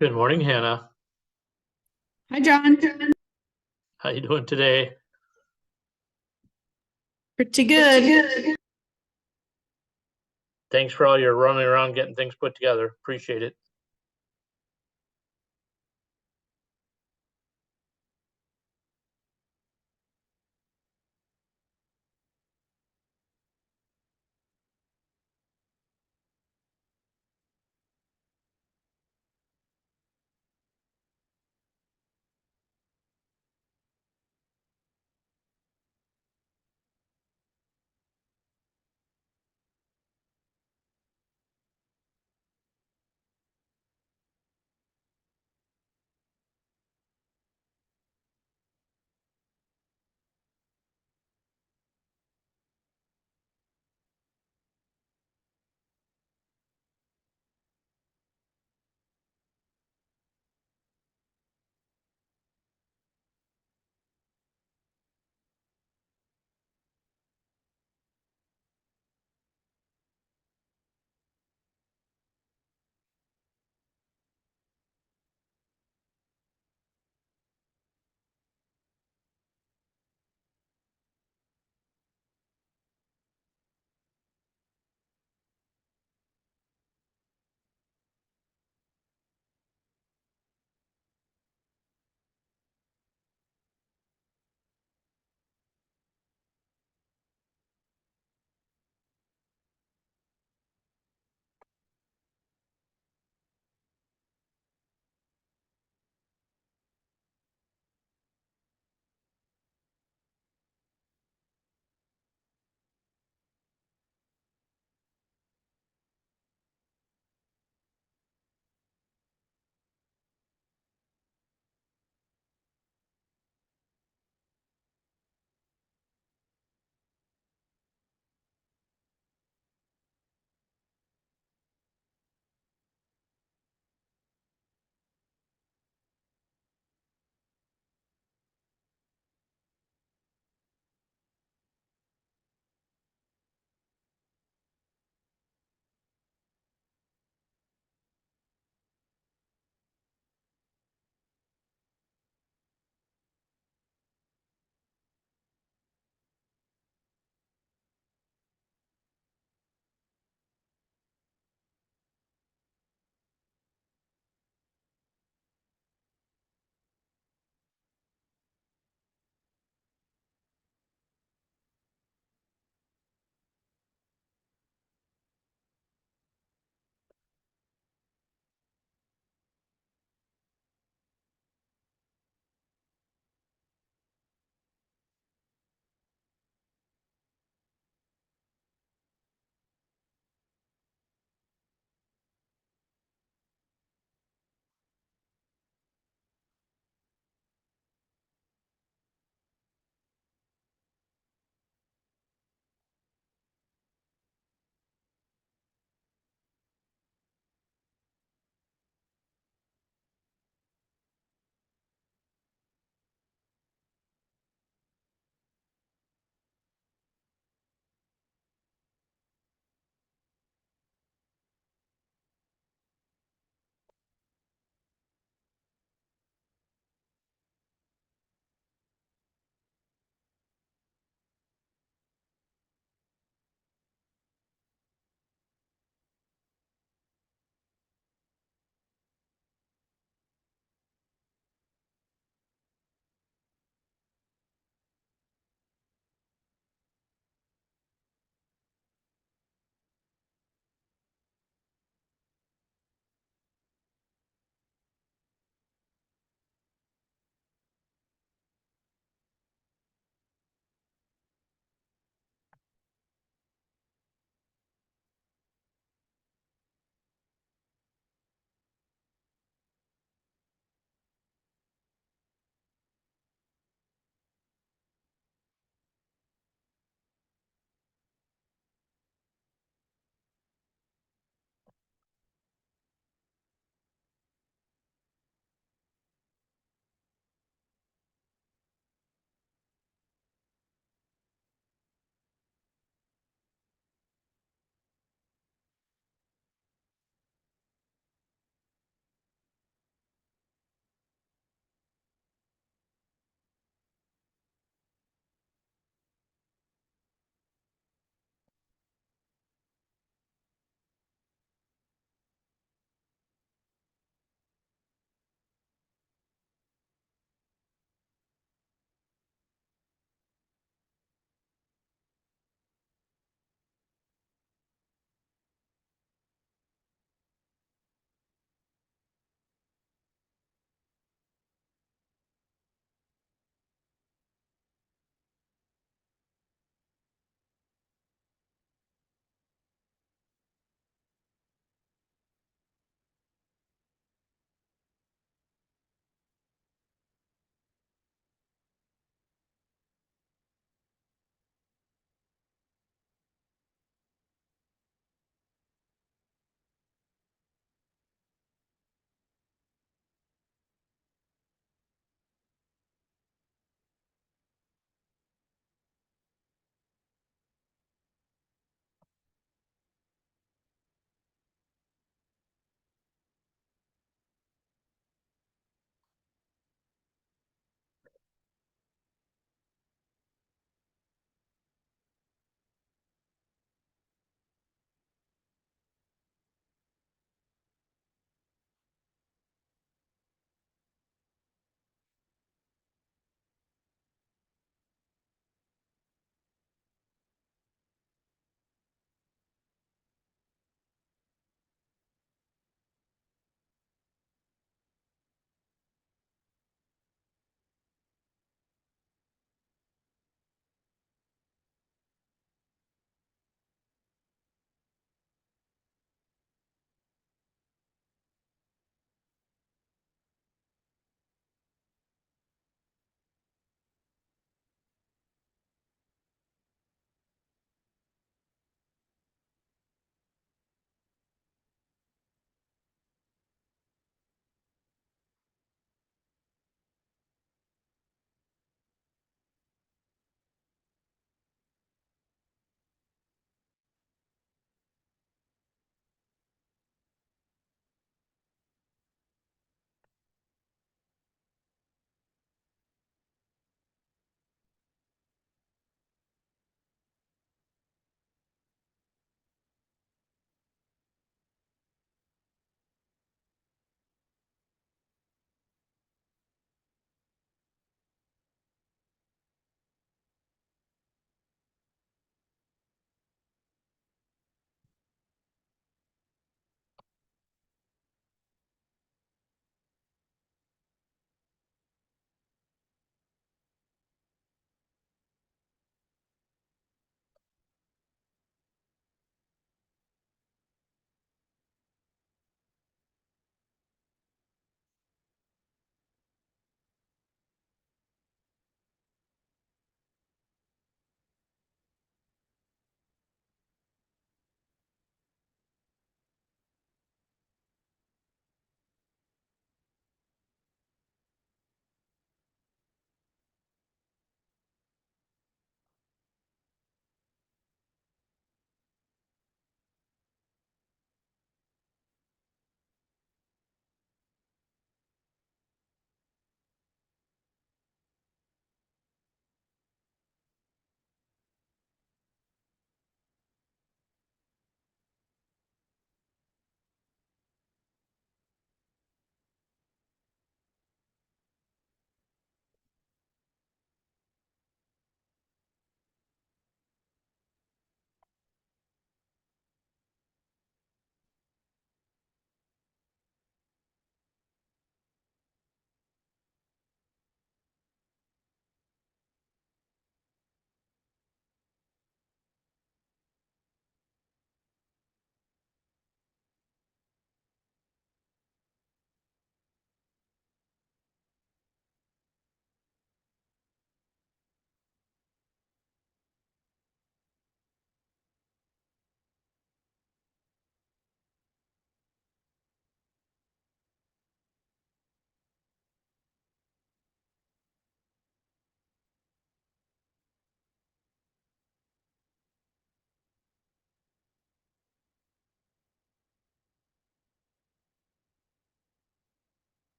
Good morning, Hannah. Hi, John. How you doing today? Pretty good. Thanks for all your running around getting things put together. Appreciate it.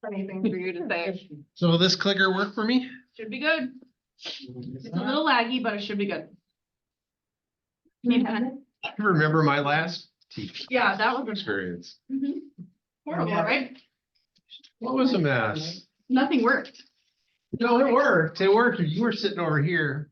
Anything for you to say. So will this clicker work for me? Should be good. It's a little laggy, but it should be good. I remember my last teaching Yeah, that was experience. horrible, right? What was a mess? Nothing worked. No, it worked. It worked. You were sitting over here.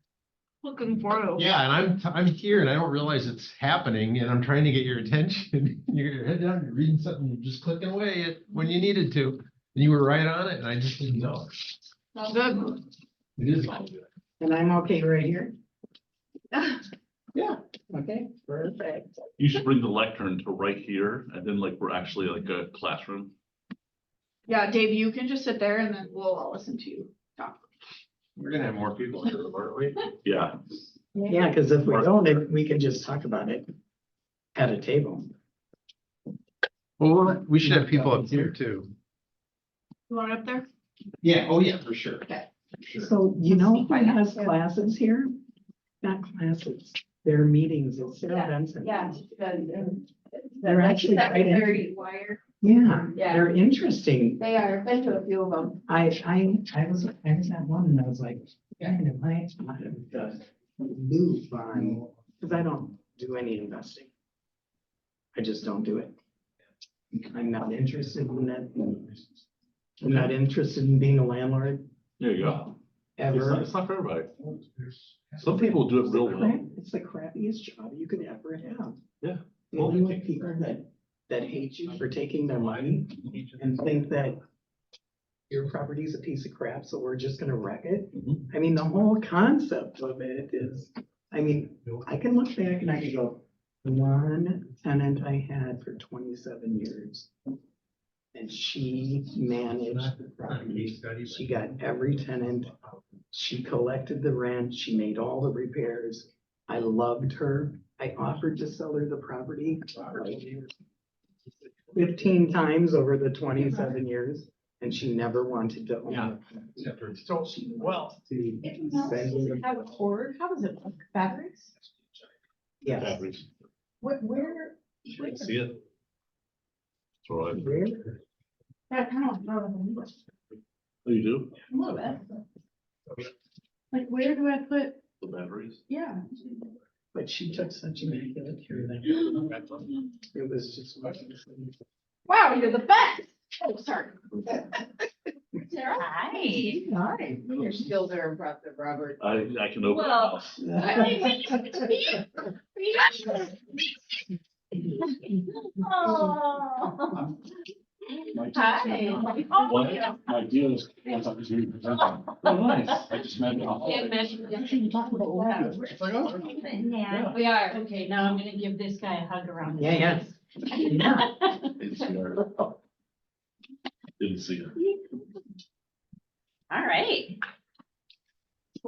Looking for you. Yeah, and I'm here and I don't realize it's happening and I'm trying to get your attention. You're head down, you're reading something, you're just clicking away at when you needed to. And you were right on it and I just didn't know. All good. It is all good. And I'm okay right here? Yeah. Okay, perfect. You should bring the lectern to right here, and then like we're actually like a classroom. Yeah, Dave, you can just sit there and then we'll all listen to you talk. We're gonna have more people here, aren't we? Yeah, Yeah, because if we don't, then we can just talk about it at a table. Well, we should have people up here too. You want it up there? Yeah, oh yeah, for sure. Okay. Sure. So you know who has classes here? Not classes, their meetings, it's Sarah Benson. Yeah. They're actually quite Very wired. Yeah, Yeah. they're interesting. They are, I've been to a few of them. I was at one and I was like, man, am I out of the loop on, because I don't do any investing. I just don't do it. I'm not interested in that. I'm not interested in being a landlord there you go. ever. It's not for everybody. Some people do it real well. It's the crappiest job you could ever have. Yeah. Dealing with people that hate you for taking their money and think that your property's a piece of crap, so we're just gonna wreck it. Mhm. I mean, the whole concept of it is, I mean, I can look back and I can go, one tenant I had for 27 years. And she managed the property. She got every tenant. She collected the rent. She made all the repairs. I loved her. I offered to sell her the property like 15 times over the 27 years, and she never wanted to own it. So, well. Have a cord, how does it look? Batteries? Yes. Batteries. Where? You can see it. That's all right. Where? Yeah, kind of, a Oh, you do? little bit. Like, where do I put, The batteries? yeah. But she took such immaculate care of that. It was just. Wow, you're the best. Oh, sorry. Sarah? Hi. Hi. Your skills are impressive, Robert. I can open it Well, now. Oh. Hi. My deal is. Oh, nice. I just met. Yeah, we are. Okay, now I'm gonna give this guy a hug around. the Yeah, yeah. Didn't see her. Didn't see her. All right.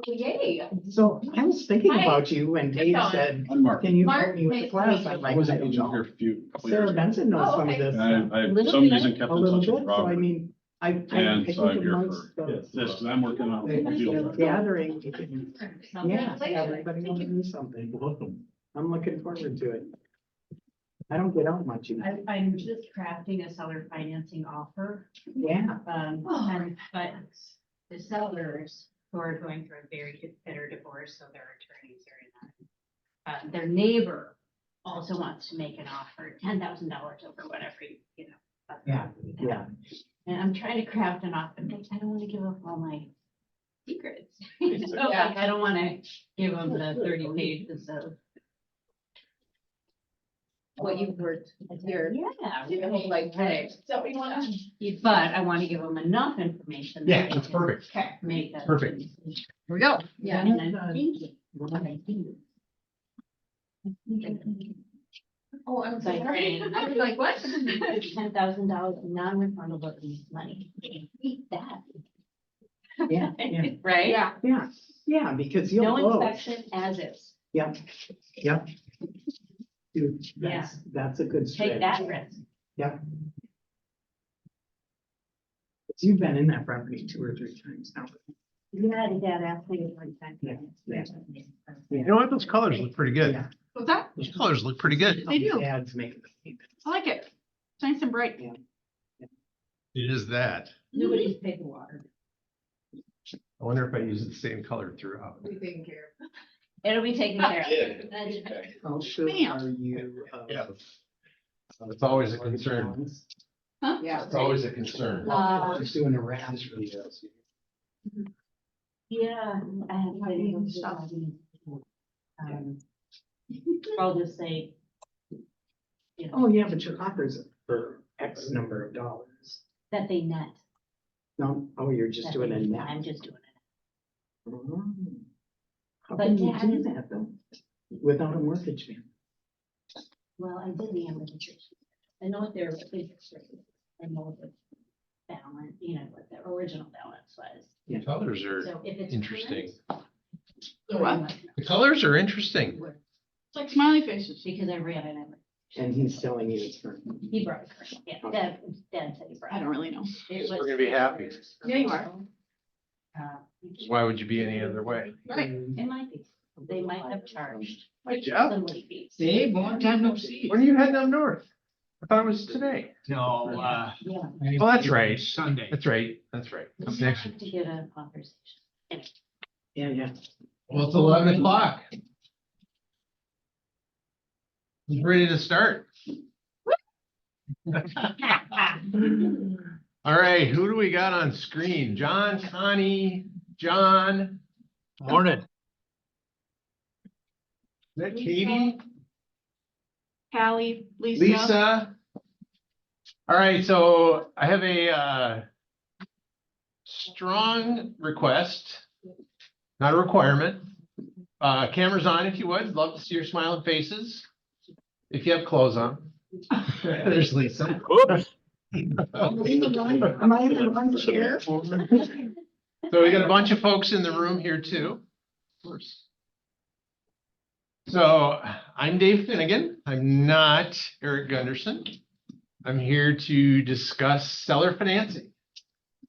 Yay. So I was thinking Hi. about you when Dave going? said, I'm Mark. can you Mark, help me with the nice to class? meet I'm you. like, I was I at don't Angel know. here a couple Sarah years ago. Benson knows Oh, some of okay. this. And I, Little some bit. reason kept A in little touch bit, with so I Robert. mean, I And think so I'm here amongst for the this, because I'm working on a deal. gathering, we can- yeah, Later. everybody will do something. Welcome. I'm looking forward to it. I don't get out much. I'm just crafting a seller financing offer, Yeah, but the sellers who are going through a very bitter divorce, so their attorneys are in that. Their neighbor also wants to make an offer, $10,000 over whatever, you know. Yeah, yeah. And I'm trying to craft an offer, but I don't want to give up all my secrets. So, Yeah. like, I don't want to give them the 30 pages of. What you've worked here. Yeah. You know, like, hey, is that what you want? But I want to give them enough information. that Yeah, they that's can perfect. Make that. Perfect. decision. Here we go. Yeah, and I'm thinking, what I do. Oh, I'm Like, sorry. I was like, what? $10,000 non-refundable money. Eat that. Yeah, yeah, Right? Yeah. yeah, yeah, because you'll No close. inspection as is. Yep, yep. Dude, that's a good Take strategy. that risk. Yep. You've been in that property 2 or 3 times now. Yeah, Dad asked me one time. Yeah, yeah. You know what? Those colors look pretty good. Yeah. What's that? Those colors look pretty good. They do. Ads make the statement. I like it. It's nice and bright. It is that. Nobody's paid the water. I wonder if I use the same color throughout. It'll be taken care of. That's- How sure Bam. are you? of- Yeah. It's always a concern. Huh? Yeah. It's always a concern. Just doing a rash video. Yeah, I have. I'll just say. You know, Oh, yeah, but your offers for X number of dollars. that they net. No, oh, you're just that doing they- a net. I'm just doing it. Mm. How But can you yeah, do it's- that though? Without a mortgage payment? Well, I did the amortization. I know what their interest rate is. I know what the balance, you know, what the original balance was. The colors are So if it's. interesting. current, The what? yeah, The colors are interesting. It's like smiley faces. because I ran it. And he's selling you his current. He brought it current. Yeah, Dad said he brought it. I don't really know. It We're was- gonna be happy. Yeah, you are. Why would you be any other way? Right. It might be. They might have charged Hi, Jeff. some late fees. Dave, long time no see. When are you heading up north? I thought it was today. No, Yeah. Oh, that's right. Sunday. That's right. That's right. We Up still next. have to get an authorization. Yeah, yeah. Well, it's 11 o'clock. He's ready to start. All right, who do we got on screen? John, Connie, John, Morning. is that Katie? Callie, Lisa. Lisa. All right, so I have a strong request, not a requirement. Cameras on if you would. Love to see your smiling faces. If you have clothes on. There's Lisa. Oops. Am I in the wrong chair? So we got a bunch of folks in the room here too. So I'm Dave Finnegan. I'm not Eric Gunderson. I'm here to discuss seller financing.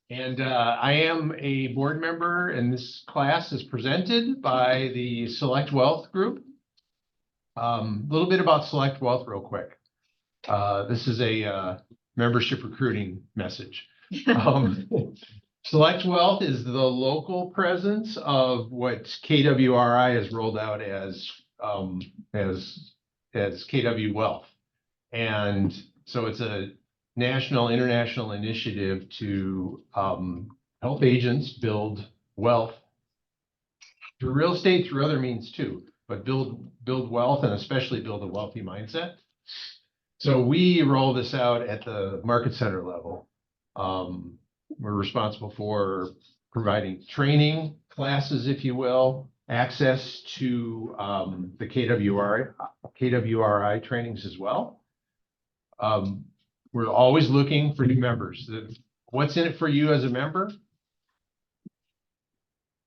And I am a board member, and this class is presented by the Select Wealth Group. A little bit about Select Wealth real quick. This is a membership recruiting message. Select Wealth is the local presence of what KWRI has rolled out as KW Wealth. And so it's a national, international initiative to help agents build wealth through real estate, through other means too, but build wealth and especially build a wealthy mindset. So we roll this out at the market center level. We're responsible for providing training classes, if you will, access to the KWRI trainings as well. We're always looking for new members. What's in it for you as a member?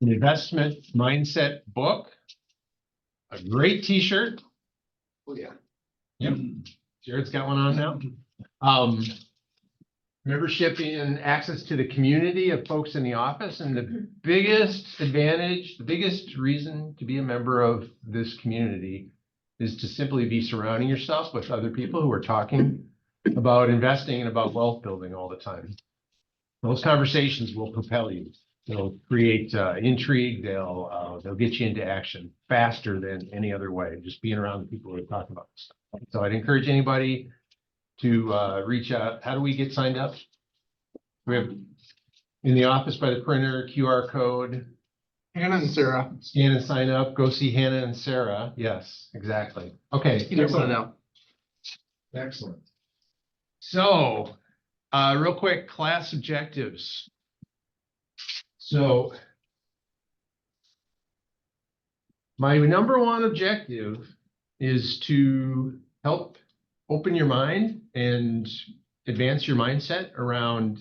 An investment mindset book, a great t-shirt. Oh, yeah. Yep. Jared's got one on now. Membership and access to the community of folks in the office. And the biggest advantage, the biggest reason to be a member of this community is to simply be surrounding yourself with other people who are talking about investing and about wealth building all the time. Those conversations will propel you. They'll create intrigue. They'll get you into action faster than any other way. Just being around the people who are talking about this stuff. So I'd encourage anybody to reach out. How do we get signed up? We have in the office by the printer, QR code. Hannah and Sarah. Scan and sign up. Go see Hannah and Sarah. Yes, exactly. Okay. Excellent now. Excellent. So, real quick, class objectives. So, my number one objective is to help open your mind and advance your mindset around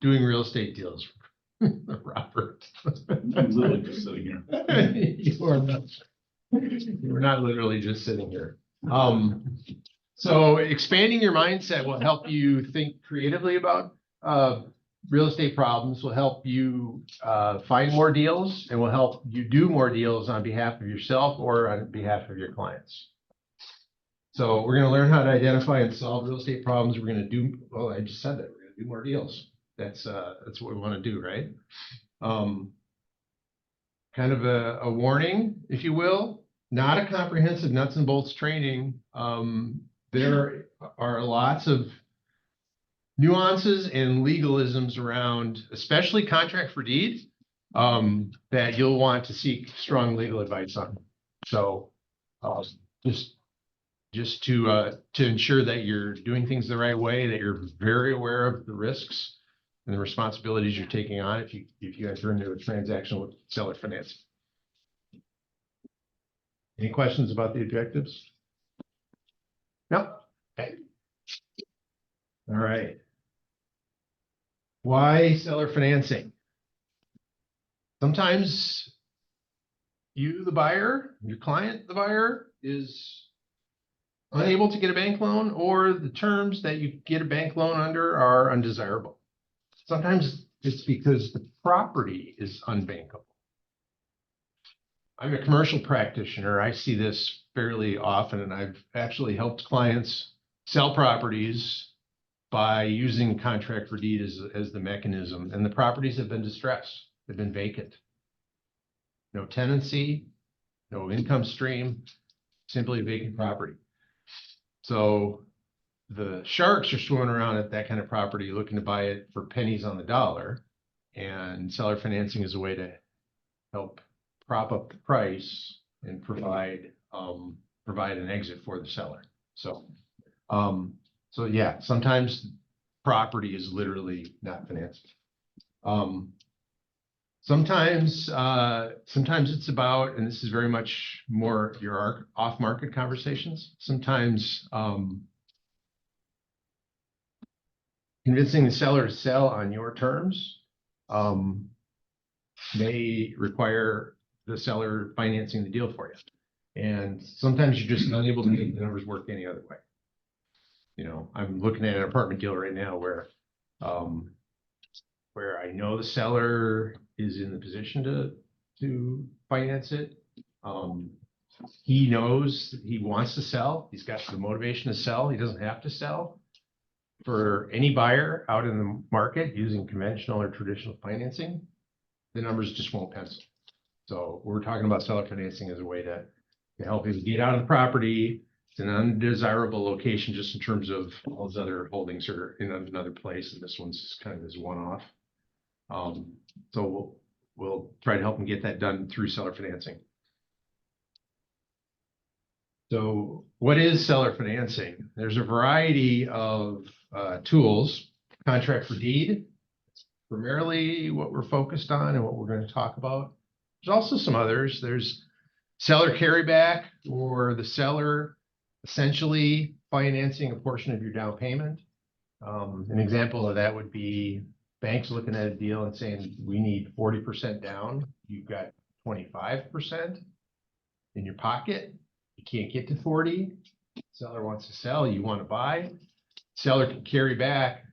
doing real estate deals. Robert. I'm literally just sitting here. You are not literally just sitting here. So expanding your mindset will help you think creatively about real estate problems, will help you find more deals, and will help you do more deals on behalf of yourself or on behalf of your clients. So we're going to learn how to identify and solve real estate problems. We're going to do, well, I just said that, we're going to do more deals. That's what we want to do, right? Kind of a warning, if you will, not a comprehensive nuts and bolts training. There are lots of nuances and legalisms around, especially contract for deed, that you'll want to seek strong legal advice on. So, just to ensure that you're doing things the right way, that you're very aware of the risks and the responsibilities you're taking on if you enter into a transaction with seller financing. Any questions about the objectives? No? Okay. All right. Why seller financing? Sometimes you, the buyer, your client, the buyer, is unable to get a bank loan, or the terms that you get a bank loan under are undesirable. Sometimes it's because the property is unbankable. I'm a commercial practitioner. I see this fairly often, and I've actually helped clients sell properties by using contract for deed as the mechanism, and the properties have been distressed. They've been vacant. No tenancy, no income stream, simply a vacant property. So the sharks are swimming around at that kind of property looking to buy it for pennies on the dollar, and seller financing is a way to help prop up the price and provide an exit for the seller. So yeah, sometimes property is literally not financed. Sometimes it's about, and this is very much more your off-market conversations. Sometimes convincing the seller to sell on your terms may require the seller financing the deal for you. And sometimes you're just unable to make the numbers work any other way. You know, I'm looking at an apartment deal right now where I know the seller is in the position to finance it. He knows he wants to sell. He's got the motivation to sell. He doesn't have to sell. For any buyer out in the market using conventional or traditional financing, the numbers just won't pencil. So we're talking about seller financing as a way to help him get out of the property. It's an undesirable location just in terms of all his other holdings are in another place, and this one's kind of his one-off. So we'll try to help him get that done through seller financing. So what is seller financing? There's a variety of tools. Contract for deed, primarily what we're focused on and what we're going to talk about. There's also some others. There's seller carryback, or the seller essentially financing a portion of your down payment. An example of that would be banks looking at a deal and saying, we need 40% down. You've got 25% in your pocket. You can't get to 40. Seller wants to sell, you want to buy. Seller can carry back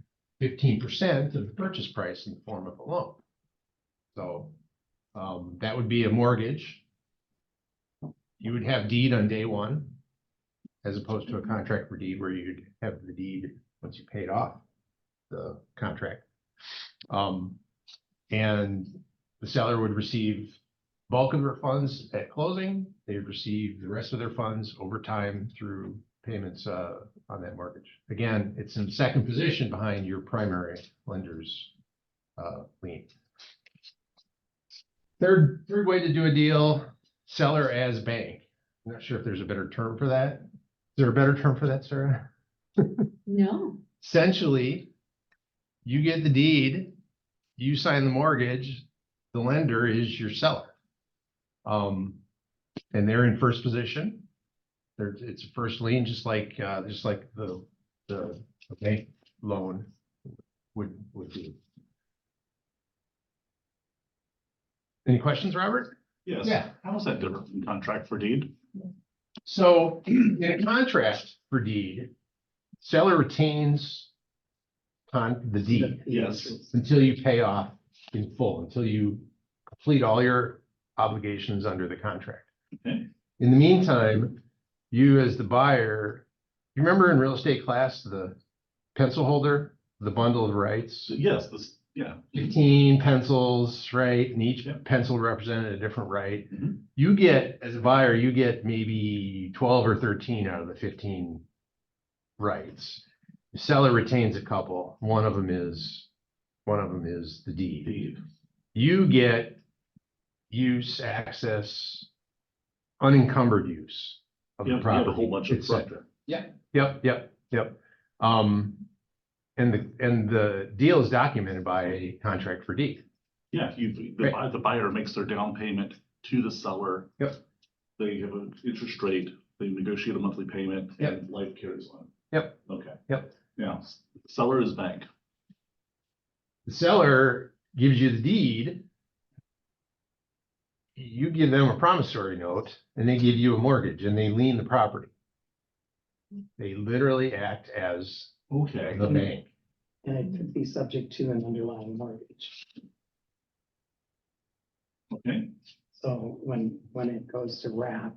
15% of the purchase price in the form of a loan. So that would be a mortgage. You would have deed on day one, as opposed to a contract for deed where you'd have the deed once you paid off the contract. And the seller would receive bulk of their funds at closing. They would receive the rest of their funds over time through payments on that mortgage. Again, it's in second position behind your primary lender's lien. Third way to do a deal, seller as bank. I'm not sure if there's a better term for that. Is there a better term for that, Sarah? No. Essentially, you get the deed, you sign the mortgage, the lender is your seller. And they're in first position. It's a first lien, just like the bank loan would do. Any questions, Robert? Yes. Yeah. How is that different from contract for deed? So in a contract for deed, seller retains the deed. Yes. Until you pay off in full, until you complete all your obligations under the contract. Okay. In the meantime, you as the buyer, you remember in real estate class, the pencil holder the bundle of rights. So yes, this, yeah. 15 pencils, right? And each Yeah. pencil represented a different right. Mhm. You get, as a buyer, you get maybe 12 or 13 out of the 15 rights. The seller retains a couple. One of them is the deed. Indeed. You get use, access, unencumbered use of You the have a whole property, bunch of et stuff. cetera. Yep. And the deal is documented by a contract for deed. Yeah, the buyer makes their down payment to the seller. Yep. They have an interest rate, they negotiate a monthly payment, Yep. and life carries on. Yep. Okay. Yep. Now, seller is bank. The seller gives you the deed. You give them a promissory note and they give you a mortgage and they lien the property. They literally act as Okay. the bank. And it could be subject to an underlying mortgage. Okay. So when it goes to wrap,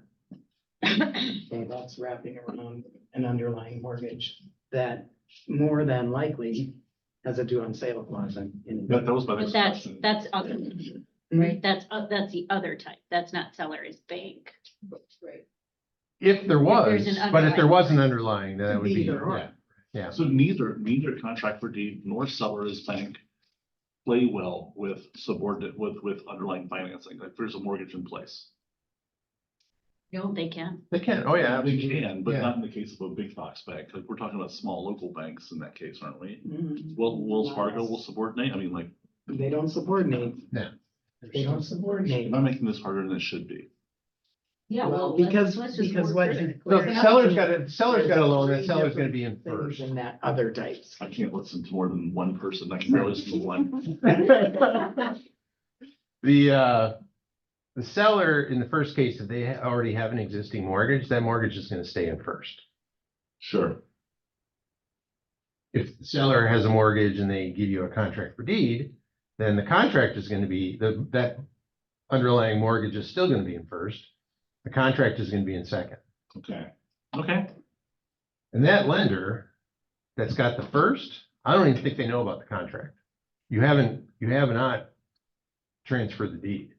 okay, that's wrapping around an underlying mortgage that more than likely has a due on sale clause in it. That was my But next that's, question. that's other, right? That's the other type. That's not seller is bank. Right. If there was, there's an but if there underlying. was an underlying, then that Could would be be, either or. yeah. So neither contract for deed nor seller is bank play well with subordinate, with underlying financing, like there's a mortgage in place. No, they can. They can, oh yeah. They can, but Yeah. not in the case of a big box bank, like we're talking about small local banks in that case, aren't we? Mhm. Well, Wells Fargo will subordinate, I mean, like, They don't subordinate. No. They don't subordinate. am I making this harder than it should be? Yeah, Well, let's- because- let's just because work what- through it. So if the seller's got a loan, that seller's gonna be in Things first. in that other types. I can't listen to more than one person, I can barely listen to one. The seller, in the first case, if they already have an existing mortgage, that mortgage is gonna stay in first. Sure. If the seller has a mortgage and they give you a contract for deed, then the contract is gonna be, that underlying mortgage is still gonna be in first. The contract is gonna be in second. Okay, okay, And that lender that's got the first, I don't even think they know about the contract. You have not transferred the deed.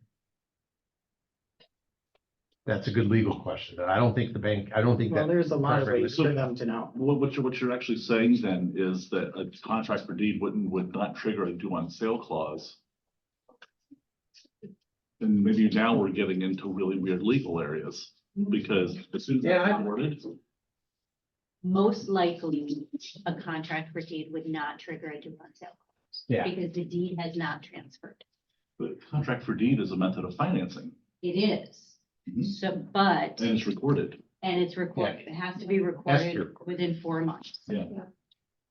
That's a good legal question, but I don't think Well, there's a lot of Perfect. ways for them to know. what you're actually saying then is that a contract for deed would not trigger a due on sale clause. And maybe now we're getting into really weird legal areas, because as soon as Yeah, that's worded, Most likely, a contract for deed would not trigger a due on sale clause. Yeah. Because the deed has not transferred. the contract for deed is a method of financing, It is. Mhm. So, but, and it's recorded. and it's recorded. It has to be Has to be recorded recorded. within 4 months. Yeah.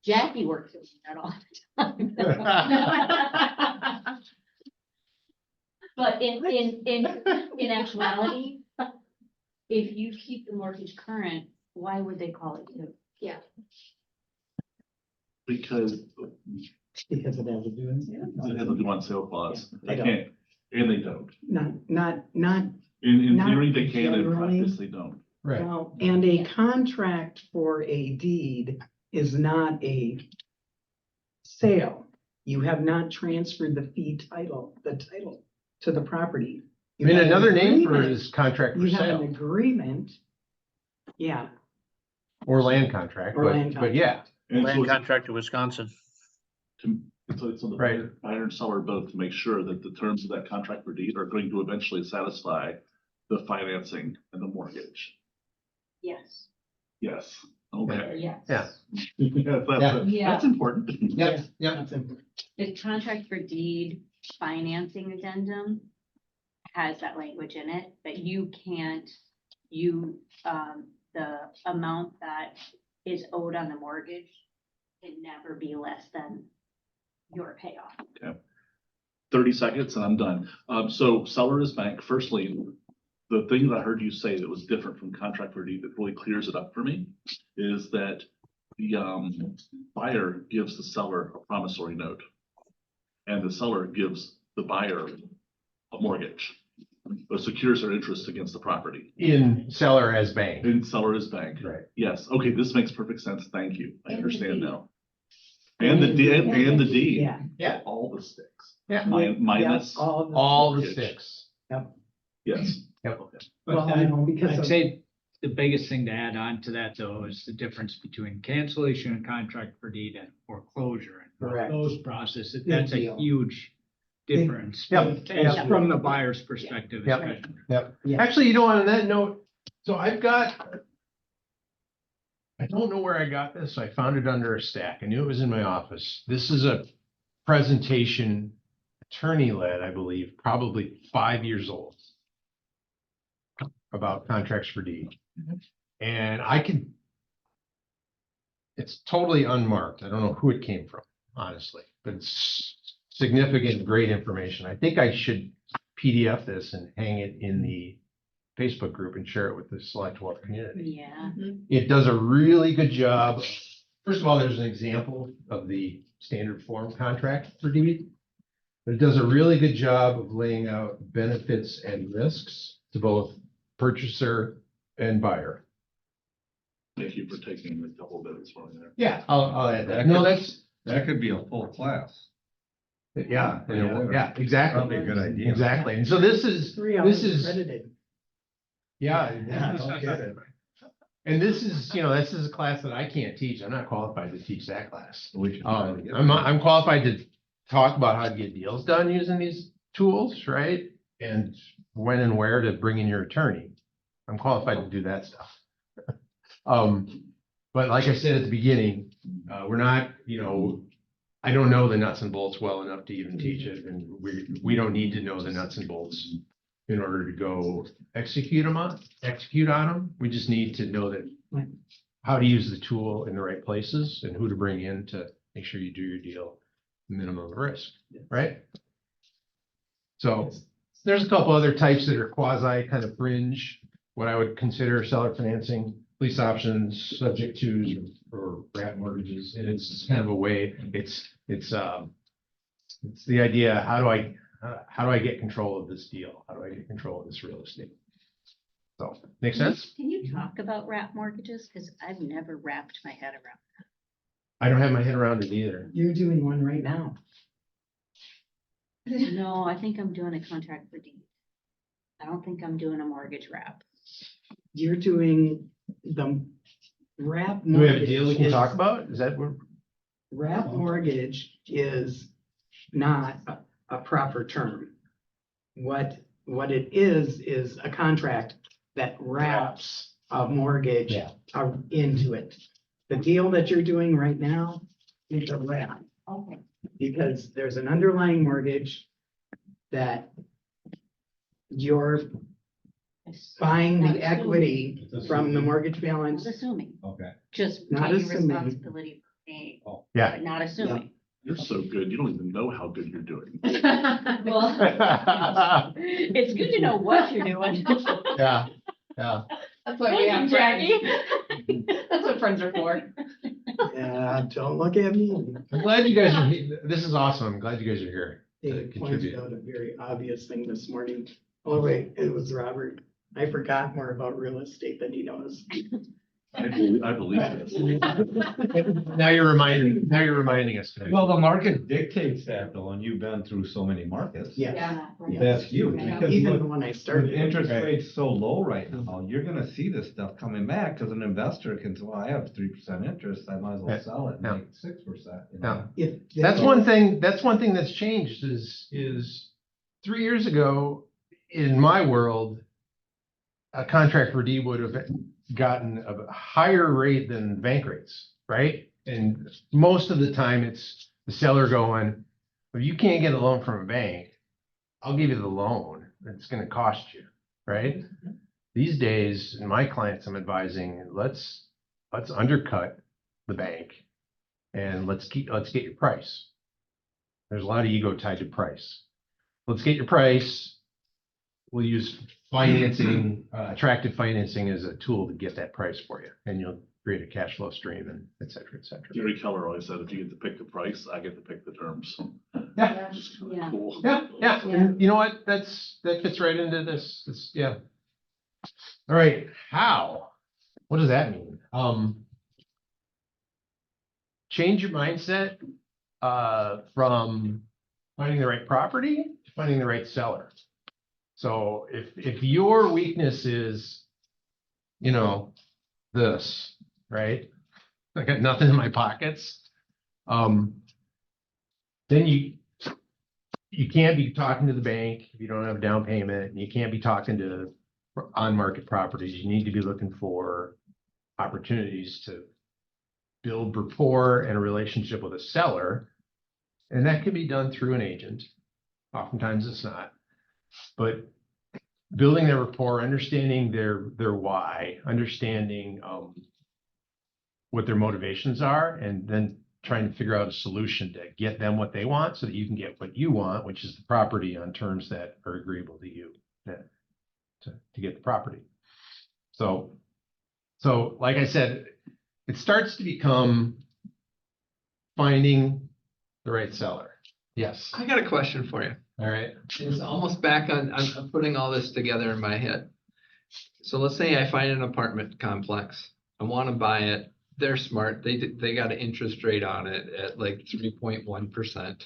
Jackie works with that all the time. But in actuality, if you keep the mortgage current, why would they call it due? Because Because it has a due on it sale. has a due on sale clause. Yeah, They they don't. can't, and they don't. Not, In Not theory, they can, in generally. practice, they don't. Right. well, and a contract for a deed is not a sale. You have not transferred the the title to the property. I You mean, have an another name for it agreement. is contract for You have an sale agreement. Yeah, or land contract, Or land but yeah. And so Land it's- contract to Wisconsin. So it's on the Right. buyer and seller both to make sure that the terms of that contract for deed are going to eventually satisfy the financing and the mortgage. Yes. Yes, okay. Yes. Yeah. Yeah. That's important. Yep. that's it. The contract for deed financing addendum has that language in it, that you can't, the amount that is owed on the mortgage can never be less than your payoff. 30 seconds and I'm done. So seller is bank. Firstly, the thing that I heard you say that was different from contract for deed that really clears it up for me is that the buyer gives the seller a promissory note. And the seller gives the buyer a mortgage, but secures their interest against the property. In seller as bank. And seller is bank. Right. Yes, okay, this makes perfect sense. Thank you. I understand now. And the D. Yeah. Yeah. All the sticks. Yeah. Minus, Yeah, all the. All the Mortgage. sticks. yes. Yep. Okay. Well, I know, because I'd of- say the biggest thing to add on to that, though, is the difference between cancellation of contract for deed and foreclosure. And Correct. those processes, Big that's a deal. huge difference. Yep. As Yep. from the buyer's perspective, Yep. especially. Yep. Yeah. Actually, you know, on that note, so I don't know where I got this. I found it under a stack. I knew it was in my office. This is a presentation attorney led, I believe, probably 5 years old, about contracts for deed. And it's totally unmarked. I don't know who it came from, honestly, but it's significant, great information. I think I should PDF this and hang it in the Facebook group and share it with the Select Wealth community. Yeah. It does a really good job. First of all, there's an example of the standard form contract for deed. But it does a really good job of laying out benefits and risks to both purchaser and buyer. Thank you for taking a couple minutes for me there. Yeah, I'll add that. No, That could be a full class. yeah, Yeah. exactly. Probably a good idea. Exactly. And so this is, 3 hours this is, credited. yeah. Okay. And this is, this is a class that I can't teach. I'm not qualified to teach that class. We should try to get I'm qualified to talk about how to get deals done using these tools, right? And when and where to bring in your attorney. I'm qualified to do that stuff. But like I said at the beginning, we're not, I don't know the nuts and bolts well enough to even teach it, and we don't need to know the nuts and bolts in order to go execute on them. We just need to know that how to use the tool in the right places and who to bring in to make sure you do your deal minimum risk, right? So there's a couple other types that are quasi kind of fringe, what I would consider seller financing, lease options, subject to or wrap mortgages, and it's kind of a way. It's the idea. How do I get control of this deal? How do I get control of this real estate? So make sense? Can you talk about wrap mortgages? Because I've never wrapped my head around. I don't have my head around it either. You're doing one right now. No, I think I'm doing a contract for deed. I don't think I'm doing a mortgage wrap. You're doing the wrap Do we have a mortgage. deal we can is- talk about? Is that what? Wrap mortgage is not a proper term. What it is a contract that wraps a mortgage Yeah. into it. The deal that you're doing right now is a wrap, Okay. because there's an underlying mortgage that you're buying Not the equity from the mortgage Not balance. assuming, Okay. just Not taking assuming. responsibility for paying, Yeah. but not assuming. You're so good. You don't even know how good you're doing. Well, it's good to know what you're doing. Yeah, yeah. That's why we have Jackie. friends. That's what friends are for. Yeah, don't look at me. I'm glad you guys are here. This is awesome. I'm glad you guys are here to Dave pointed contribute. out a very obvious thing this morning. Oh, wait, it was Robert. I forgot more about real estate than he knows. I believe this. Now you're reminding us. today. Well, the market dictates that though, and you've been through so many markets. Yeah, Yeah. right. That's huge, Yeah. because even with when I started. interest rates so low right now, you're gonna see this stuff coming back, because an investor can say, well, I have 3% interest, I might as Yeah. well sell it and Yeah. make 6%. Yeah. If- That's one thing that's changed is 3 years ago, in my world, a contract for deed would have gotten a higher rate than bank rates, right? And most of the time, it's the seller going, if you can't get a loan from a bank, I'll give you the loan. It's gonna cost you, right? These days, in my clients I'm advising, let's undercut the bank and let's get your price. There's a lot of ego tied to price. Let's get your price. We'll use financing, attractive financing as a tool to get that price for you, and you'll create a cash flow stream and et cetera, et cetera. Gary Keller always said, if you get to pick the price, I get to pick the terms. Yeah, Just kind Yeah. of cool. yeah. And you know what? that fits right into this, yeah. All right, how? What does that mean? change your mindset from finding the right property to finding the right seller. So if your weakness is, this, right? I got nothing in my pockets. Then you can't be talking to the bank if you don't have down payment, and you can't be talking to on-market properties. You need to be looking for opportunities to build rapport and a relationship with a seller. And that can be done through an agent. Oftentimes it's not. But building their rapport, understanding their why, understanding what their motivations are, and then trying to figure out a solution to get them what they want so that you can get what you want, which is the property on terms that are agreeable to you to get the property. So like I said, it starts to become finding the right seller. Yes. I got a question for you. All right. It's almost back on, I'm putting all this together in my head. So let's say I find an apartment complex. I want to buy it. They're smart. They got an interest rate on it at like 3.1%.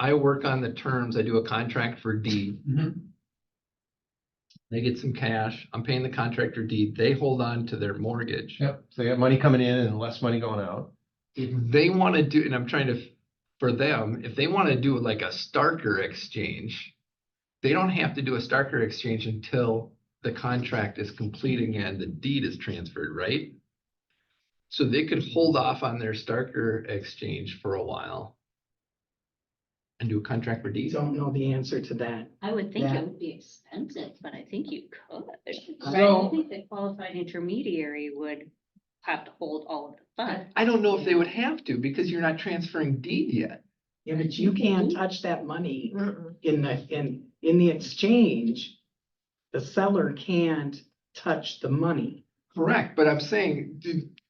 I work on the terms. I do a contract for deed. They get some cash. I'm paying the contractor deed. They hold on to their mortgage. Yep. So they got money coming in and less money going out. If they want to do, and I'm trying to, for them, if they want to do like a Starker exchange, they don't have to do a Starker exchange until the contract is completing and the deed is transferred, right? So they could hold off on their Starker exchange for a while and do a contract for deed. Don't know the answer to that. I would think Yeah. it would be expensive, but I think you could. So- Right, I think the qualified intermediary would have to hold all of the funds. I don't know if they would have to because you're not transferring deed yet. Yeah, but you can't touch that money in the exchange. The seller can't touch the money. Correct, but I'm saying,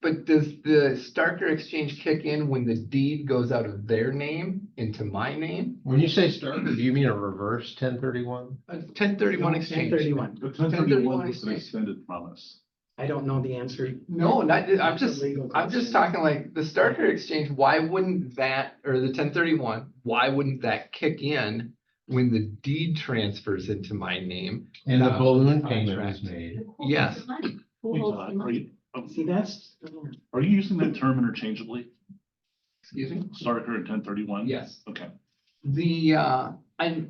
but does the Starker exchange kick in when the deed goes out of their name into my name? When you say starter, do you mean a reverse 1031? A 1031 exchange. 1031. The 1031 was an extended promise. I don't know the answer. No, not, I'm That's a just legal I'm just question. talking like the Starker exchange, why wouldn't that, or the 1031, why wouldn't that kick in when the deed transfers into my name? And the without balloon the payment contract? was made. Yes. Who holds the money? See, that's, Are you using that term interchangeably? Excuse me? Starker and 1031? Yes. Okay.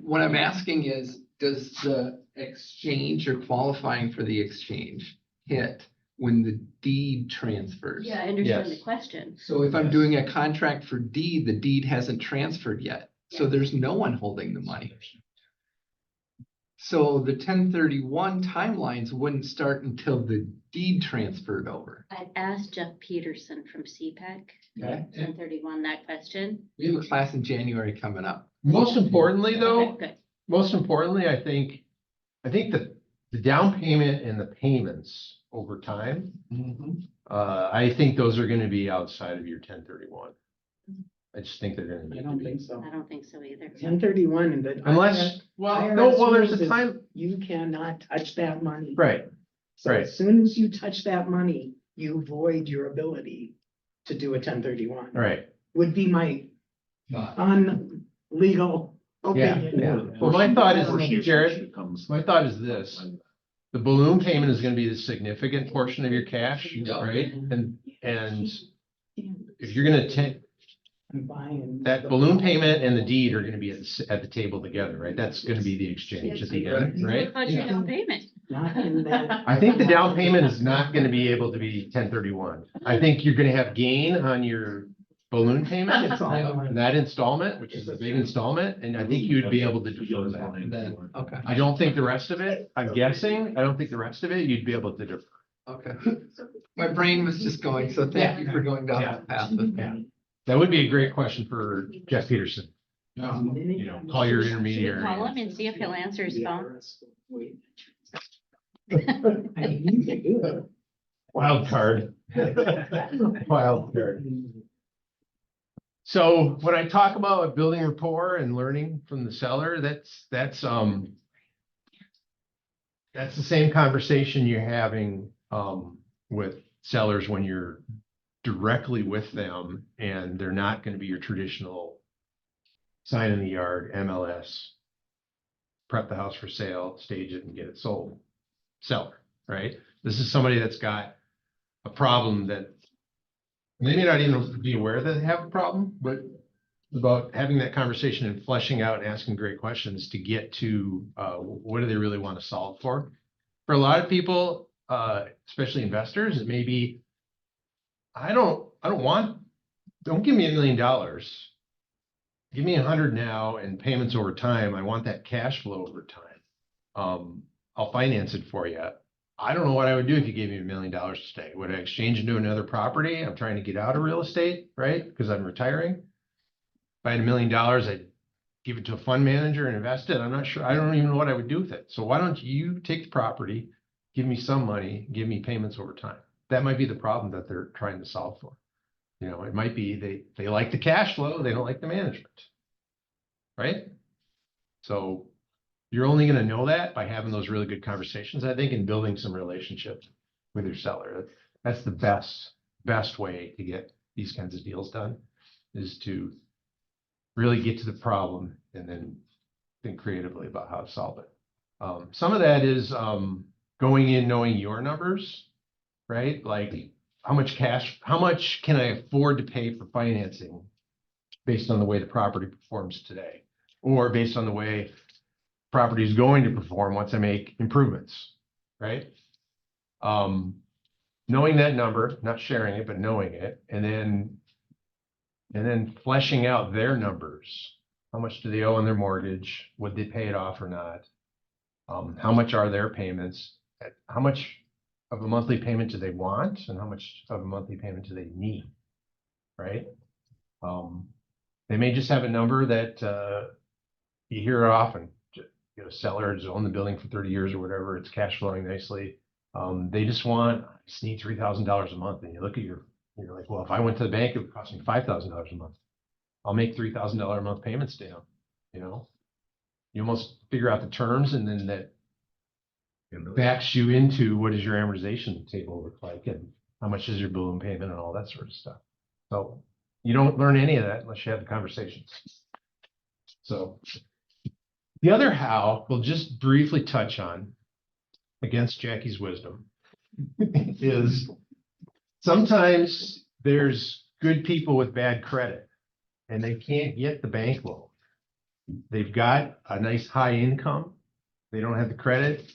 What I'm asking is, does the exchange or qualifying for the exchange hit when the deed transfers? Yeah, I understand the Yes. question. So if I'm Yes. doing a contract for deed, the deed hasn't transferred yet. So Yes. there's no one holding the money. So the 1031 timelines wouldn't start until the deed transferred over. I'd asked Jeff Peterson from CPAC, Okay. 1031, that question. We have a class in January coming up. Most importantly, though, Okay, good. most importantly, I think that the down payment and the payments over time, I think those are gonna be outside of your 1031. I just think they're gonna be. I don't think so. I don't think so either. 1031 and the. Unless, IRS no, well, there's rules a is time, You cannot touch that money. right, So right. as soon as you touch that money, you void your ability to do a 1031. right. Would be my unlegal Yeah, opinion. yeah. Well, my thought is, Before she- Jared, she comes- my thought is this. The balloon payment is gonna be the significant portion of your cash, Yeah. right? And if you're gonna take, I'm buying. that balloon payment and the deed are gonna be at the table together, right? That's gonna be the exchange at the end, right? What about your down payment? Not in that. I think the down payment is not gonna be able to be 1031. I think you're gonna have gain on your balloon payment, Installment. that installment, which is a big installment, and I think you'd be able to defer that. Then, okay, I don't think the rest of it, I'm guessing, I don't think the rest of it, you'd be able to defer. okay. My brain was just going, so thank you for going down that path. Yeah. That would be a great question for Jeff Peterson. You know, call your Should we intermediary. call him and see if he'll answer his phone? I need to do it. Wild card. Wild card. So when I talk about building rapport and learning from the seller, that's the same conversation you're having with sellers when you're directly with them, and they're not gonna be your traditional sign in the yard, MLS, prep the house for sale, stage it and get it sold, seller, right? This is somebody that's got a problem that they may not even be aware that they have a problem, but about having that conversation and fleshing out and asking great questions to get to, what do they really want to solve for? For a lot of people, especially investors, it may be, don't give me $1 million. Give me 100 now and payments over time. I want that cash flow over time. I'll finance it for you. I don't know what I would do if you gave me $1 million today. Would I exchange into another property? I'm trying to get out of real estate, right? Because I'm retiring. If I had $1 million, I'd give it to a fund manager and invest it. I'm not sure. I don't even know what I would do with it. So why don't you take the property, give me some money, give me payments over time? That might be the problem that they're trying to solve for. You know, it might be they like the cash flow, they don't like the management, right? So you're only going to know that by having those really good conversations, I think, and building some relationships with your seller. That's the best way to get these kinds of deals done, is to really get to the problem and then think creatively about how to solve it. Some of that is going in knowing your numbers, right? Like how much can I afford to pay for financing based on the way the property performs today, or based on the way property is going to perform once I make improvements, right? Knowing that number, not sharing it, but knowing it, and then fleshing out their numbers. How much do they owe on their mortgage? Would they pay it off or not? How much are their payments? How much of a monthly payment do they want? And how much of a monthly payment do they need? Right? They may just have a number that you hear often. You know, sellers own the building for 30 years or whatever. It's cash flowing nicely. They just need $3,000 a month. And you look at you're like, well, if I went to the bank, it would cost me $5,000 a month. I'll make $3,000 a month payments down. You know, you almost figure out the terms, and then that backs you into what does your amortization table look like, and how much is your balloon payment, and all that sort of stuff. So you don't learn any of that unless you have the conversations. So the other how we'll just briefly touch on, against Jackie's wisdom, is sometimes there's good people with bad credit and they can't get the bank loan. They've got a nice high income. They don't have the credit.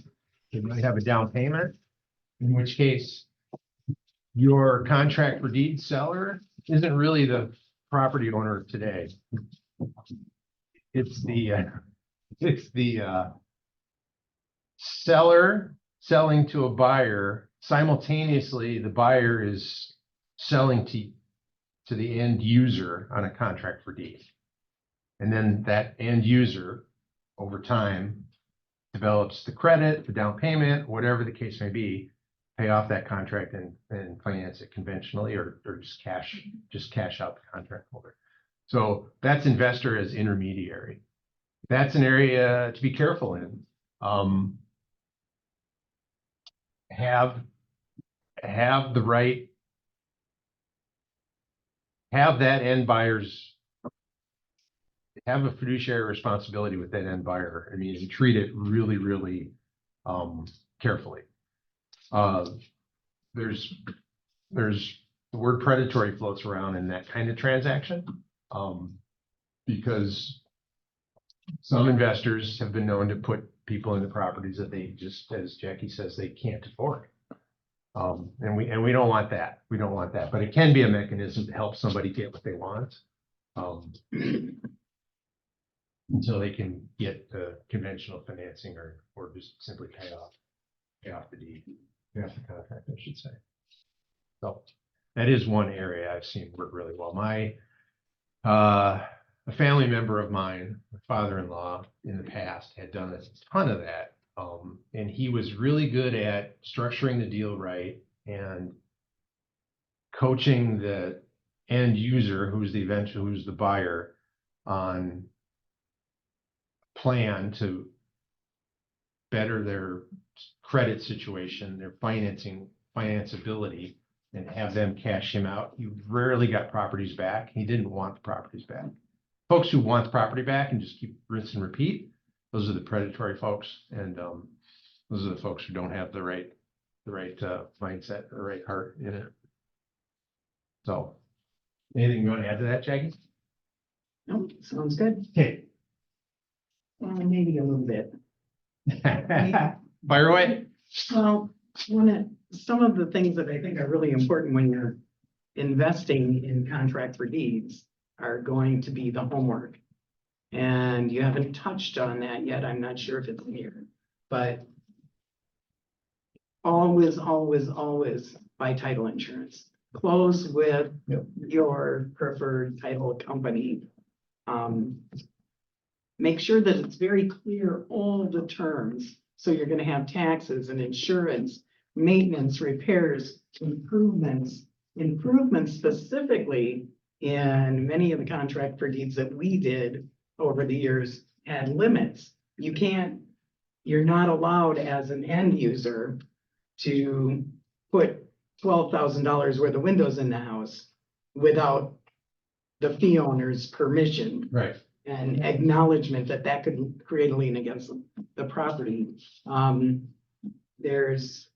They might have a down payment, in which case your contract for deed seller isn't really the property owner today. It's the seller selling to a buyer. Simultaneously, the buyer is selling to the end user on a contract for deed. And then that end user, over time, develops the credit, the down payment, whatever the case may be, pay off that contract and finance it conventionally, or just cash out the contract holder. So that's investor as intermediary. That's an area to be careful in. Have that end buyer's, have a fiduciary responsibility with that end buyer. I mean, you treat it really, really carefully. There's the word predatory floats around in that kind of transaction, because some investors have been known to put people into properties that they just, as Jackie says, they can't afford. And we don't want that. We don't want that. But it can be a mechanism to help somebody get what they want, until they can get the conventional financing, or just simply pay off the deed, pay off the contract, I should say. So that is one area I've seen work really well. A family member of mine, my father-in-law, in the past had done a ton of that. And he was really good at structuring the deal right and coaching the end user, who's the buyer, on plan to better their credit situation, their financeability, and have them cash him out. He rarely got properties back. He didn't want the properties back. Folks who want the property back and just keep rinse and repeat, those are the predatory folks. And those are the folks who don't have the right mindset, the right heart in it. So, anything you want to add to that, Jackie? No, sounds good. Okay. Well, maybe a little bit. Fire away. Well, some of the things that I think are really important when you're investing in contract for deeds are going to be the homework. And you haven't touched on that yet. I'm not sure if it's in here, but always, always, always buy title insurance. Close with your preferred title company. Make sure that it's very clear, all the terms. So you're gonna have taxes and insurance, maintenance, repairs, improvements specifically in many of the contract for deeds that we did over the years had limits. You're not allowed as an end user to put $12,000 worth of windows in the house without the fee owner's permission. Right. And acknowledgement that that could create a lien against the property. There's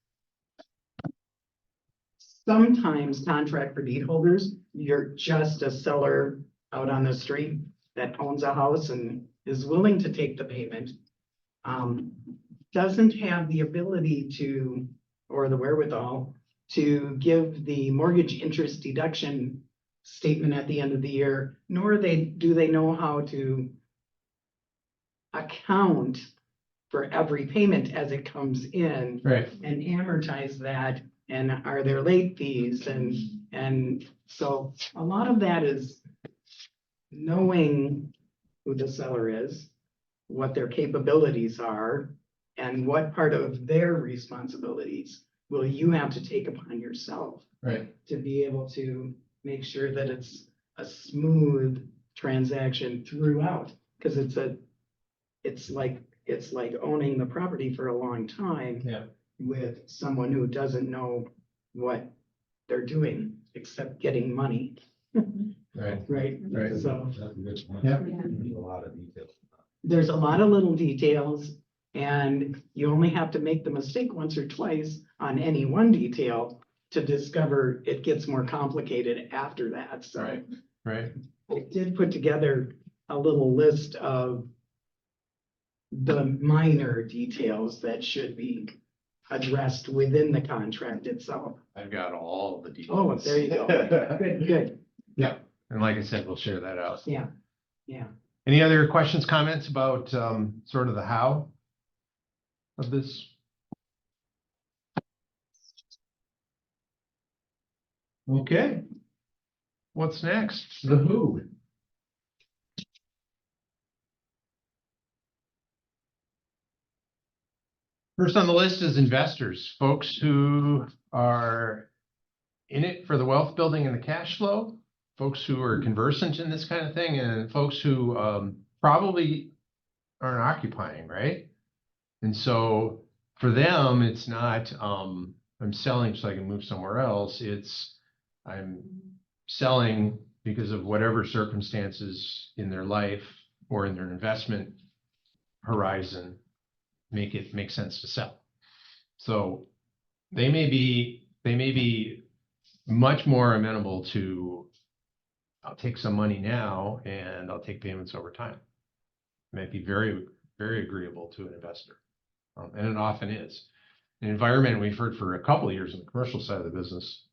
sometimes contract for deed holders, you're just a seller out on the street that owns a house and is willing to take the payment. Doesn't have the ability to, or the wherewithal, to give the mortgage interest deduction statement at the end of the year, nor do they know how to account for every payment as it comes in. Right. And amortize that, and are there late fees, and so a lot of that is knowing who the seller is, what their capabilities are, and what part of their responsibilities will you have to take upon yourself. Right. To be able to make sure that it's a smooth transaction throughout, because it's like owning the property for a long time. Yeah. With someone who doesn't know what they're doing except getting money. Right. Right, Right. so Yeah. There's a lot of details. there's a lot of little details, and you only have to make the mistake once or twice on any one detail to discover it gets more complicated after that, so. Right. Right. I did put together a little list of the minor details that should be addressed within the contract itself. I've got all the details. Oh, there you go. Good, good. Yeah, and like I said, we'll share that out. Yeah, yeah. Any other questions, comments about sort of the how of this? Okay. What's next? The who. First on the list is investors, folks who are in it for the wealth building and the cash flow, folks who are conversant in this kind of thing, and folks who probably aren't occupying, right? And so for them, it's not, I'm selling so I can move somewhere else. It's, I'm selling because of whatever circumstances in their life or in their investment horizon make sense to sell. So they may be much more amenable to, I'll take some money now and I'll take payments over time. It might be very, very agreeable to an investor. And it often is. An environment we've heard for a couple of years in the commercial side of the business,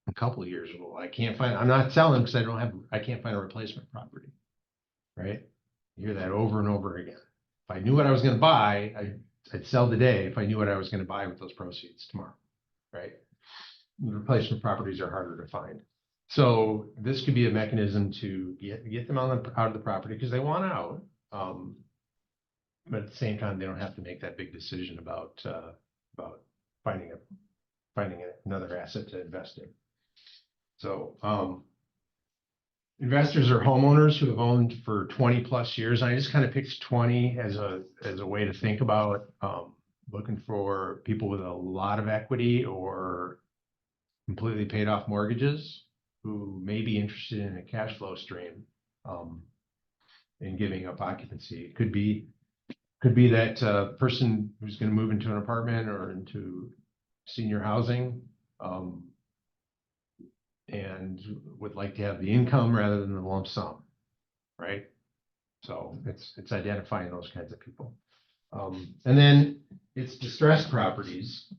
a couple of years ago, I'm not selling because I can't find a replacement property, right? You hear that over and over again. If I knew what I was going to buy, I'd sell today if I knew what I was going to buy with those proceeds tomorrow, right? Replacement properties are harder to find. So this could be a mechanism to get them out of the property because they want out. But at the same time, they don't have to make that big decision about finding another asset to invest in. So investors are homeowners who have owned for 20 plus years. And I just kind of picked 20 as a way to think about looking for people with a lot of equity or completely paid off mortgages who may be interested in a cash flow stream, and giving up occupancy. It could be that person who's gonna move into an apartment or into senior housing, and would like to have the income rather than the lump sum, right? So it's identifying those kinds of people. And then it's distressed properties.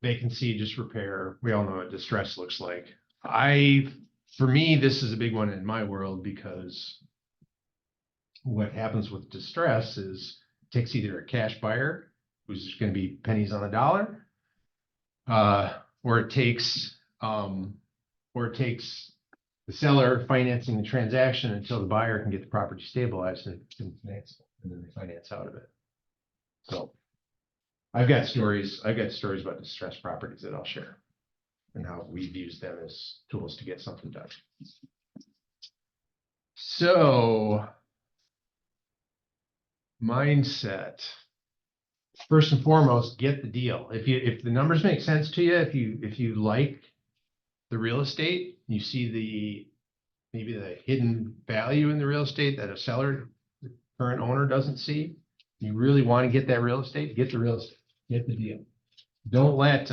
Vacancy, just repair. We all know what distress looks like. For me, this is a big one in my world because what happens with distress is it takes either a cash buyer who's going to be pennies on the dollar, or it takes the seller financing the transaction until the buyer can get the property stabilized and finance, and then they finance out of it. So I've got stories about distressed properties that I'll share and how we've used them as tools to get something done. So mindset. First and foremost, get the deal. If the numbers make sense to you, if you like the real estate, you see maybe the hidden value in the real estate that a seller, the current owner, doesn't see, you really want to get that real estate, get the real estate, get the deal. Don't let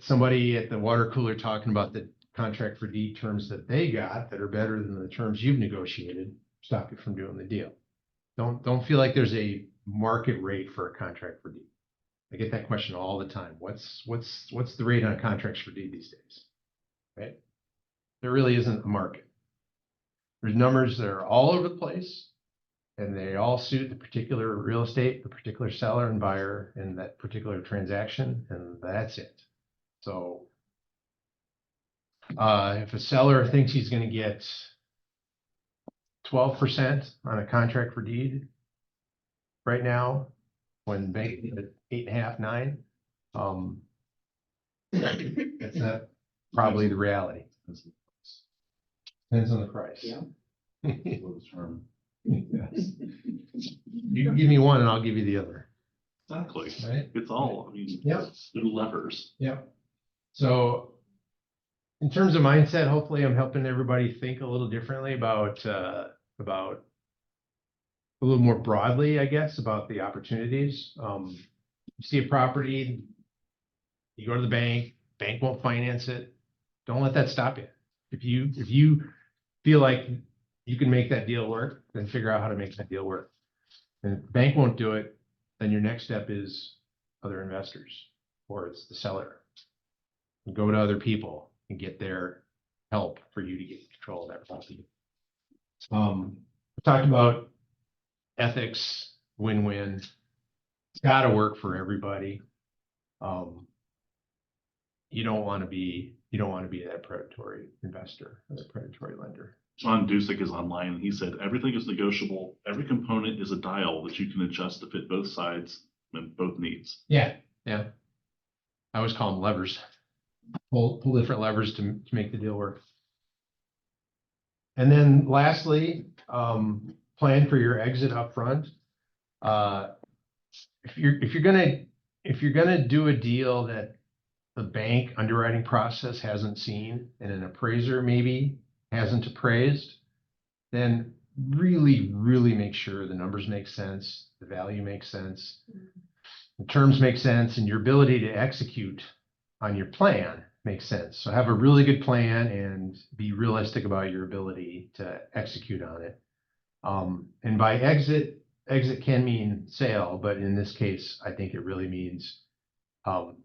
somebody at the water cooler talking about the contract for deed terms that they got that are better than the terms you've negotiated stop you from doing the deal. Don't feel like there's a market rate for a contract for deed. I get that question all the time. What's the rate on contracts for deed these days? Right? There really isn't a market. There's numbers that are all over the place, and they all suit the particular real estate, the particular seller and buyer in that particular transaction, and that's it. So if a seller thinks he's going to get 12% on a contract for deed right now, when banking at 8.5, 9, that's not probably the reality. Depends on the price. Yeah. Yes. You can give me one and I'll give you the other. Exactly. Right? It's all, I mean, Yep. they're levers. Yep. So in terms of mindset, hopefully I'm helping everybody think a little differently about a little more broadly, I guess, about the opportunities. You see a property, you go to the bank won't finance it. Don't let that stop you. If you feel like you can make that deal work, then figure out how to make that deal work. And if the bank won't do it, then your next step is other investors, or it's the seller. And go to other people and get their help for you to get control of that property. We talked about ethics, win-win. It's got to work for everybody. You don't want to be that predatory investor or that predatory lender. John Dusick is online, and he said, everything is negotiable. Every component is a dial that you can adjust to fit both sides and both needs. Yeah. I always call them levers. Pull different levers to make the deal work. And then lastly, plan for your exit up front. If you're gonna do a deal that the bank underwriting process hasn't seen and an appraiser maybe hasn't appraised, then really make sure the numbers make sense, the value makes sense, the terms make sense, and your ability to execute on your plan makes sense. So have a really good plan and be realistic about your ability to execute on it. And by exit can mean sale, but in this case, I think it really means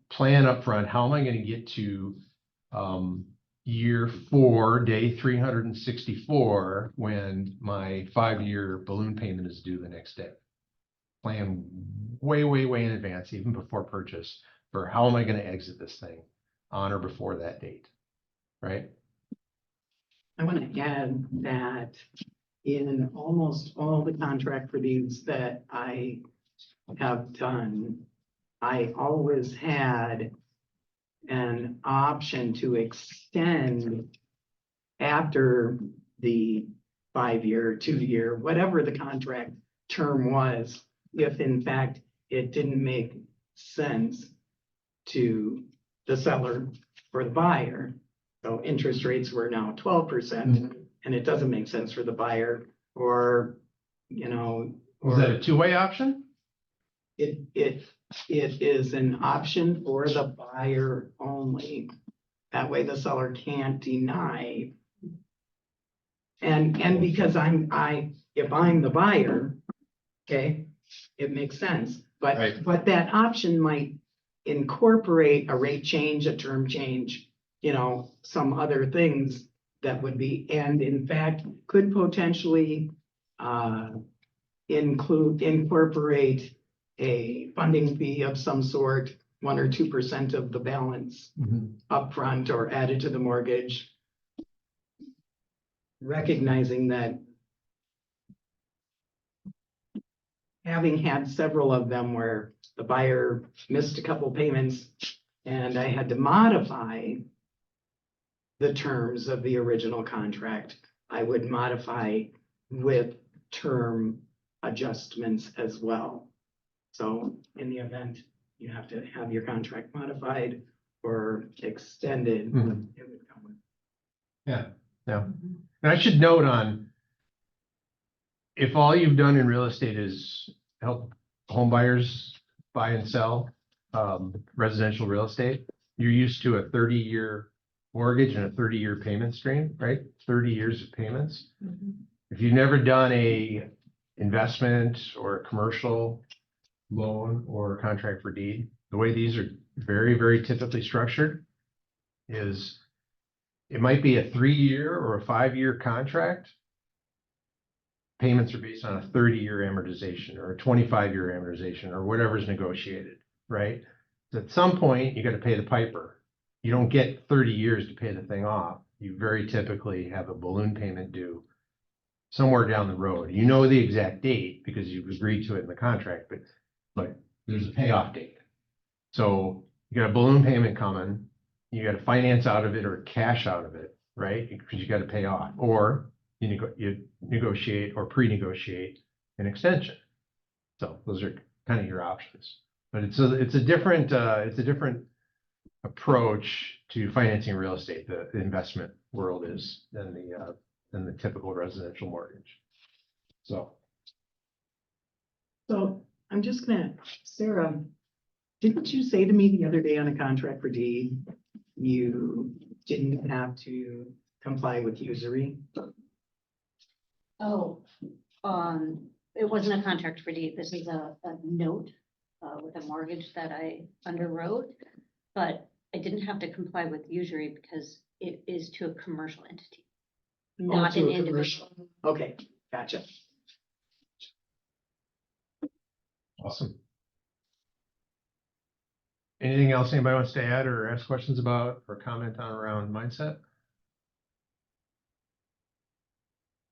plan up front. How am I going to get to year 4, day 364, when my 5-year balloon payment is due the next day? Plan way in advance, even before purchase, for how am I going to exit this thing on or before that date, right? I want to add that in almost all the contract for deeds that I have done, I always had an option to extend after the 5-year, 2-year, whatever the contract term was, if in fact it didn't make sense to the seller or the buyer. So interest rates were now 12%, and it doesn't make sense for the buyer, or, you know. Was that a two-way option? It is an option for the buyer only. That way the seller can't deny. And because if I'm the buyer, okay, it makes sense. Right. But that option might incorporate a rate change, a term change, you know, some other things that would be, and in fact, could potentially incorporate a funding fee of some sort, 1 or 2% of the balance upfront or added to the mortgage. Recognizing that having had several of them where the buyer missed a couple payments and I had to modify the terms of the original contract, I would modify with term adjustments as well. So in the event you have to have your contract modified or extended, it would come with. Yeah. And I should note if all you've done in real estate is help home buyers buy and sell residential real estate, you're used to a 30-year mortgage and a 30-year payment stream, right? 30 years of payments. If you've never done a investment or a commercial loan or a contract for deed, the way these are very, very typically structured is it might be a 3-year or a 5-year contract. Payments are based on a 30-year amortization or a 25-year amortization or whatever's negotiated, right? So at some point, you got to pay the piper. You don't get 30 years to pay the thing off. You very typically have a balloon payment due somewhere down the road. You know the exact date because you've agreed to it in the contract, but there's a payoff date. So you got a balloon payment coming. You got to finance out of it or cash out of it, right? Because you got to pay off, or you negotiate or pre-negotiate an extension. So those are kind of your options. But it's a different approach to financing real estate. The investment world is than the typical residential mortgage. So I'm just gonna, Sarah, didn't you say to me the other day on a contract for deed, you didn't have to comply with usury? Oh, it wasn't a contract for deed. This is a note with a mortgage that I underwrote, but I didn't have to comply with usury because it is to a commercial entity, not to an a individual. commercial. Okay, gotcha. awesome. Anything else anybody wants to add or ask questions about or comment on around mindset?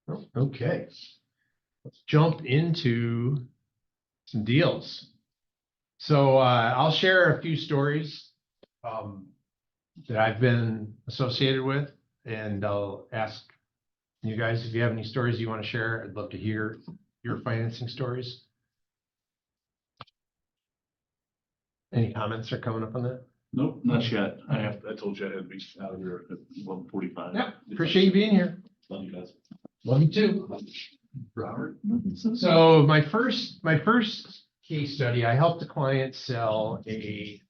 No? Okay. Let's jump into some deals. So I'll share a few stories that I've been associated with, and I'll ask you guys if you have any stories you want to share. I'd love to hear your financing stories. Any comments are coming up on that? Nope, not yet. I told you I had to be out of here at 1:45. Yeah, appreciate you being here. Love you guys. Love you too, Robert. So my first case study, I helped a client sell a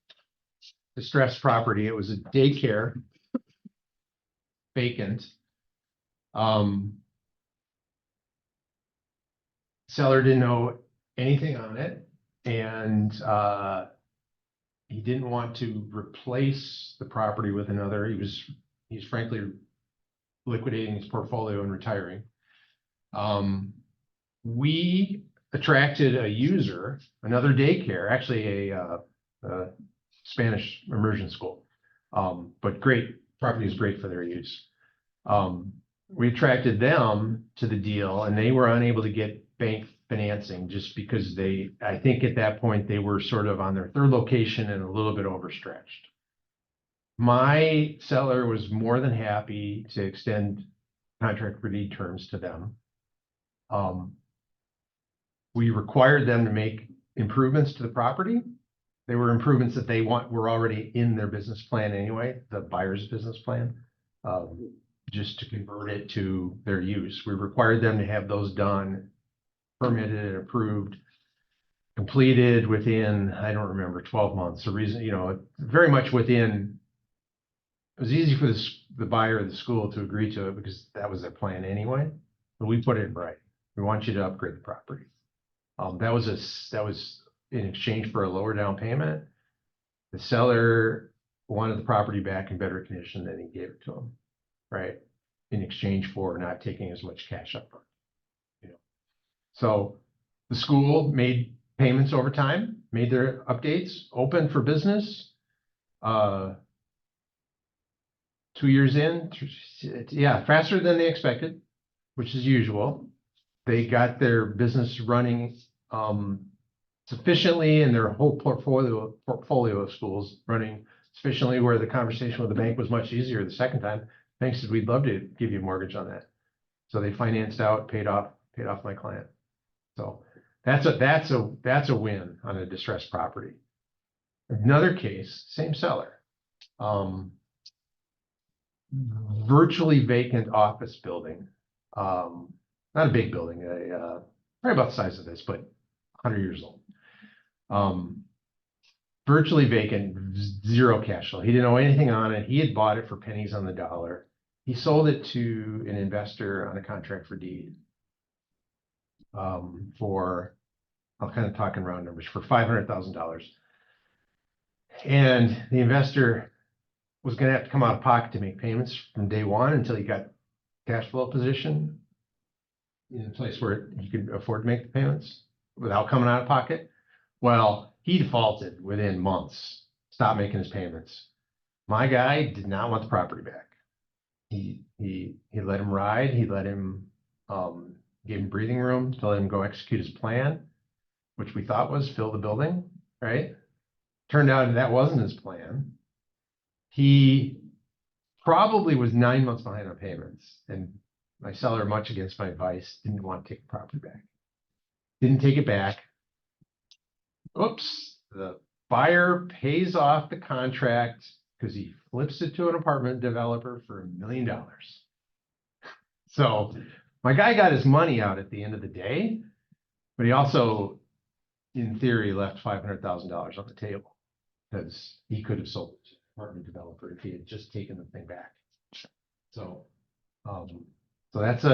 distressed property. It was a daycare, vacant. Seller didn't know anything on it, and he didn't want to replace the property with another. He's frankly liquidating his portfolio and retiring. We attracted a user, another daycare, actually a Spanish immersion school, but great, property is great for their use. We attracted them to the deal, and they were unable to get bank financing just because I think at that point they were sort of on their third location and a little bit overstretched. My seller was more than happy to extend contract for deed terms to them. We required them to make improvements to the property, they were improvements that were already in their business plan anyway, the buyer's business plan. Just to convert it to their use. We required them to have those done, permitted and approved, completed within, I don't remember, 12 months. The reason, very much within, it was easy for the buyer of the school to agree to it because that was their plan anyway, but we put it in writing. We want you to upgrade the property. That was in exchange for a lower down payment. The seller wanted the property back in better condition than he gave it to him, right? In exchange for not taking as much cash up front. So the school made payments over time, made their updates, open for business. 2 years in, faster than they expected, which is usual. They got their business running sufficiently, and their whole portfolio of schools running sufficiently where the conversation with the bank was much easier the second time. Bank said, we'd love to give you a mortgage on that. So they financed out, paid off my client. So that's a win on a distressed property. Another case, same seller. Virtually vacant office building. Not a big building, probably about the size of this, but 100 years old. Virtually vacant, zero cash flow. He didn't owe anything on it. He had bought it for pennies on the dollar. He sold it to an investor on a contract for deed for, I'll kind of talk in round numbers, for $500,000. And the investor was going to have to come out of pocket to make payments from day one until he got cash flow position in a place where he could afford to make the payments without coming out of pocket. Well, he defaulted within months, stopped making his payments. My guy did not want the property back. He let him ride. He let him, gave him breathing room to let him go execute his plan, which we thought was fill the building, right? Turned out that wasn't his plan. He probably was 9 months behind on payments, and my seller, much against my advice, didn't want to take the property back. Didn't take it back. Oops, the buyer pays off the contract because he flips it to an apartment developer for $1 million. So my guy got his money out at the end of the day, but he also, in theory, left $500,000 on the table because he could have sold it to an apartment developer if he had just taken the thing back. So, that's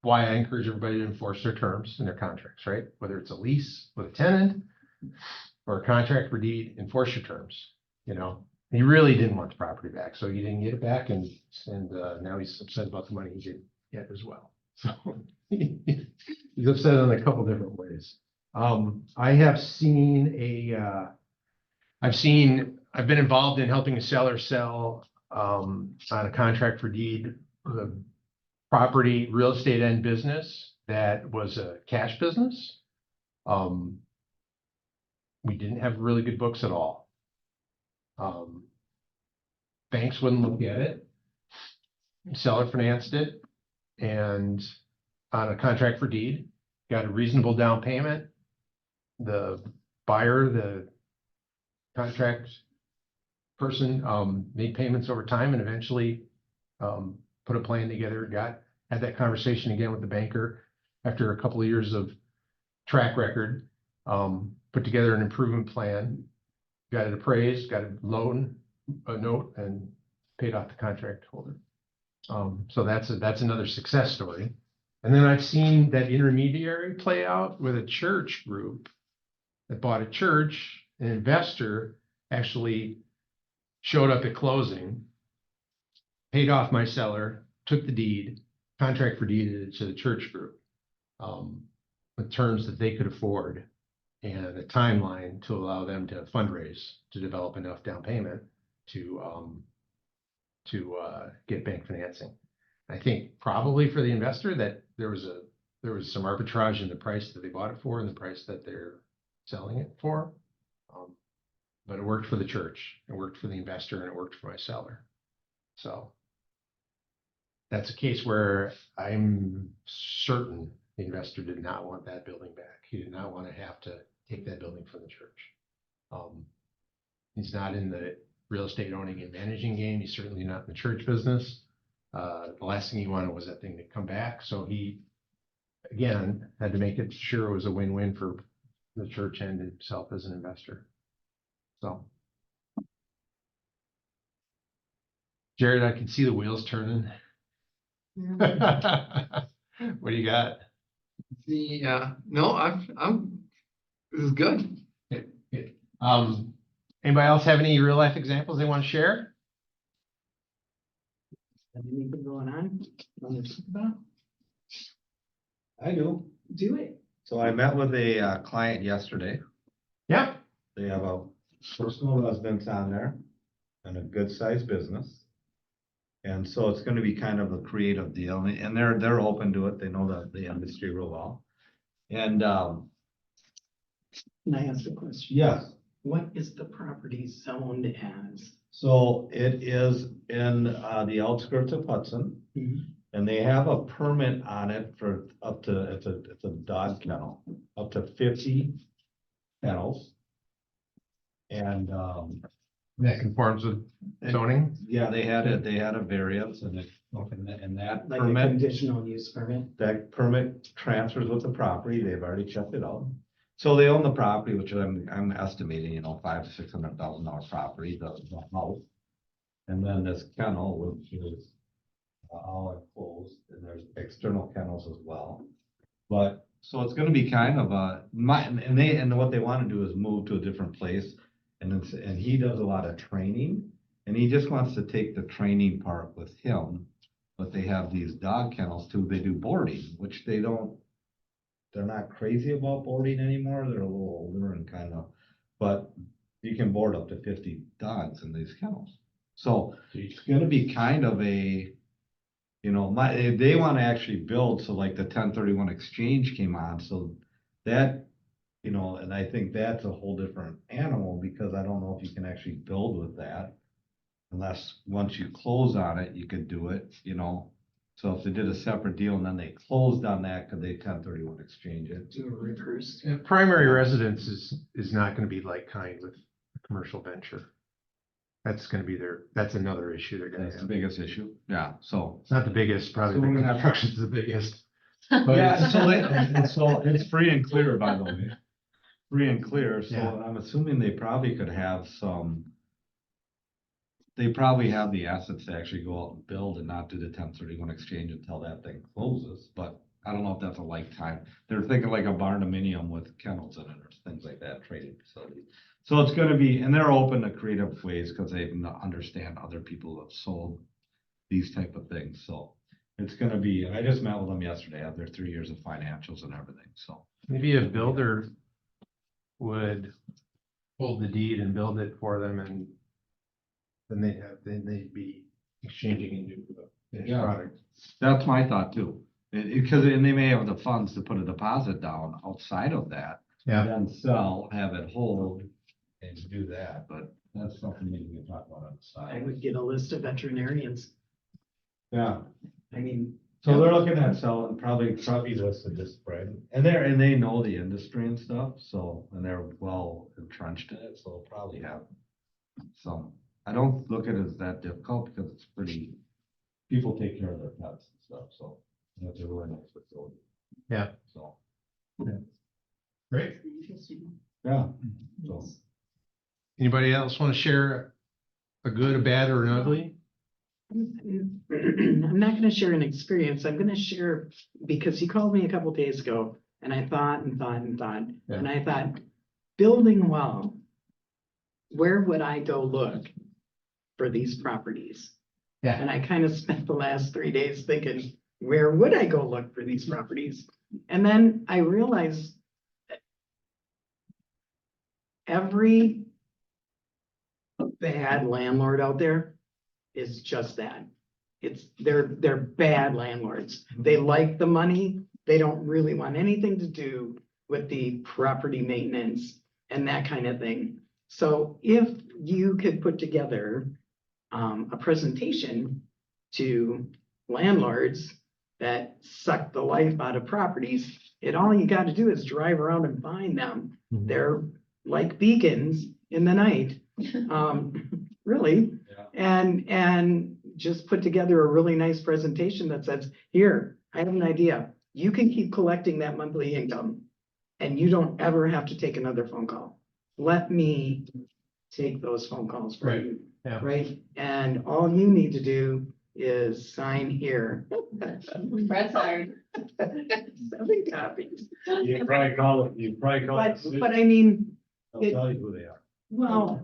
why I encourage everybody to enforce their terms and their contracts, right? Whether it's a lease with a tenant or a contract for deed, enforce your terms. He really didn't want the property back, so he didn't get it back, and now he's upset about the money he didn't get as well. So he's upset in a couple different ways. I've been involved in helping a seller sell on a contract for deed the property, real estate and business that was a cash business. We didn't have really good books at all. Banks wouldn't look at it. Seller financed it, and on a contract for deed, got a reasonable down payment. The buyer, the contract person, made payments over time and eventually put a plan together, had that conversation again with the banker after a couple of years of track record, put together an improvement plan, got it appraised, got a note, and paid off the contract holder. So that's another success story. And then I've seen that intermediary play out with a church group that bought a church. An investor actually showed up at closing, paid off my seller, took the deed, contract for deed it to the church group, with terms that they could afford and a timeline to allow them to fundraise to develop enough down payment to get bank financing. I think probably for the investor that there was some arbitrage in the price that they bought it for and the price that they're selling it for. But it worked for the church, it worked for the investor, and it worked for my seller. So that's a case where I'm certain The investor did not want that building back. He did not want to have to take that building from the church. He's not in the real estate owning and managing game. He's certainly not in the church business. The last thing he wanted was that thing to come back. So he, again, had to make it sure it was a win-win for the church and himself as an investor. So. Jared, I can see the wheels turning. What do you got? No, this is good. Anybody else have any real life examples they want to share? Anything going on? Want to talk about? I do. Do it. So I met with a client yesterday. Yeah. They have a personal residence on there and a good sized business. And so it's gonna be kind of a creative deal, and they're open to it. They know the industry real well. And Can I ask a question? yes, What is the property zoned as? so it is in the outskirts of Hudson. Mhm. And they have a permit on it for up to, it's a dog kennel, up to 50 kennels. And That conforms with zoning? yeah, they had a variance and that Like a permit, conditional use permit? that permit transfers with the property. They've already checked it out. So they own the property, which I'm estimating, $500,000 to $600,000 property, the house. And then this kennel, which is all enclosed, and there's external kennels as well. But, so it's gonna be kind of and what they wanna do is move to a different place. And he does a lot of training, and he just wants to take the training part with him. But they have these dog kennels too. They do boarding, which they're not crazy about boarding anymore. They're a little older and but you can board up to 50 dogs in these kennels. So it's gonna be kind of a, they want to actually build, so like the 1031 exchange came on, so that, and I think that's a whole different animal, because I don't know if you can actually build with that. Unless once you close on it, you could do it, So if they did a separate deal and then they closed on that, could they 1031 exchange it? Do a reverse. And primary residence is not going to be like kind with a commercial venture. That's going to be that's another issue they're going to That's the have. biggest issue. Yeah, so. It's not the biggest, probably So we're the gonna have- construction's the biggest. But Yeah, so it's free and clear, by the way. Free and clear, so Yeah. I'm assuming they probably could have they probably have the assets to actually go out and build and not do the 1031 exchange until that thing closes, but I don't know if that's a lifetime. They're thinking like a barn dominium with kennels in it or things like that, trading facility. So it's gonna be, and they're open to creative ways because they understand other people who have sold these type of things, so. It's gonna be, I just met with them yesterday, I have their 3 years of financials and everything, so. maybe a builder would hold the deed and build it for them, and then they'd be exchanging into the finished Yeah. product. That's my thought too, because, and they may have the funds to put a deposit down outside of that. Yeah. And then sell, have it hold, and do that, but that's something maybe we can talk about on the I side. would get a list of veterinarians. Yeah, I mean, so they're looking at selling, probably listed this spread, and they know the industry and stuff, so, and they're well entrenched in it, so they'll probably have some. I don't look at it as that difficult because it's pretty, people take care of their pets and stuff, so that's a really nice facility. Yeah. So, Great. Interesting. yeah, so. Anybody else want to share a good, a bad, or an ugly? I'm not gonna share an experience. I'm gonna share, because he called me a couple days ago and I thought and thought and thought, Yeah. and I thought, building well, where would I go look for these properties? Yeah. And I kind of spent the last 3 days thinking, where would I go look for these properties? And then I realized every bad landlord out there is just that. They're bad landlords. They like the money. They don't really want anything to do with the property maintenance and that kind of thing. So if you could put together a presentation to landlords that suck the life out of properties. All you gotta do is drive around and find them. Mhm. They're like beacons in the night. Really. And just put together a really nice presentation that says, here, I have an idea. You can keep collecting that monthly income and you don't ever have to take another phone call. Let me take those phone calls for Right. you. Yeah. Right? And all you need to do is sign here. Press hard. 7 copies. You probably call it. But I mean, I'll tell you who they are. well,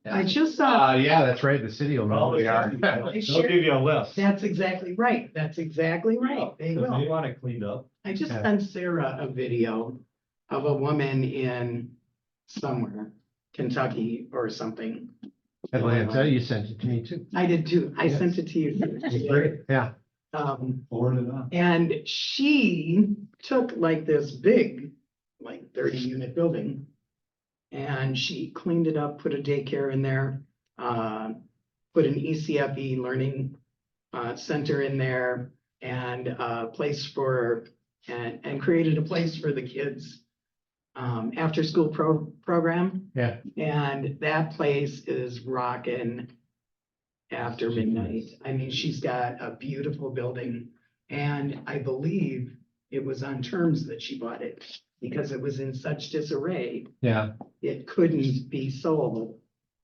I just saw, Yeah, that's right. The city will know who they are. They'll give you a list. that's exactly right. That's exactly right. They Because will. they want it cleaned up. I just Yeah. sent Sarah a video of a woman in somewhere, Kentucky or something. Atlanta, you sent it to me too. I did too. I Yes. sent it to you. Great. Yeah. Forward it on. And she took like this big, like 30-unit building. And she cleaned it up, put a daycare in there, put an ECFE learning center in there and a place for, and created a place for the kids after school program. Yeah. And that place is rocking after midnight. I mean, she's got a beautiful building and I believe it was on terms that she bought it because it was in such disarray. Yeah. It couldn't be sold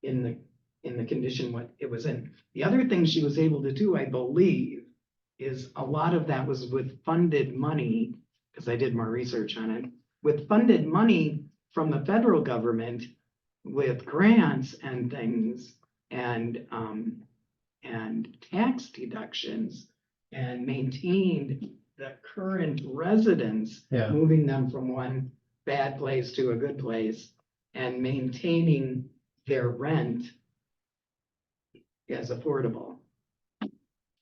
in the condition what it was in. The other thing she was able to do, I believe, is a lot of that was with funded money, because I did more research on it, with funded money from the federal government with grants and things and tax deductions and maintained the current residents, Yeah. moving them from one bad place to a good place and maintaining their rent as affordable.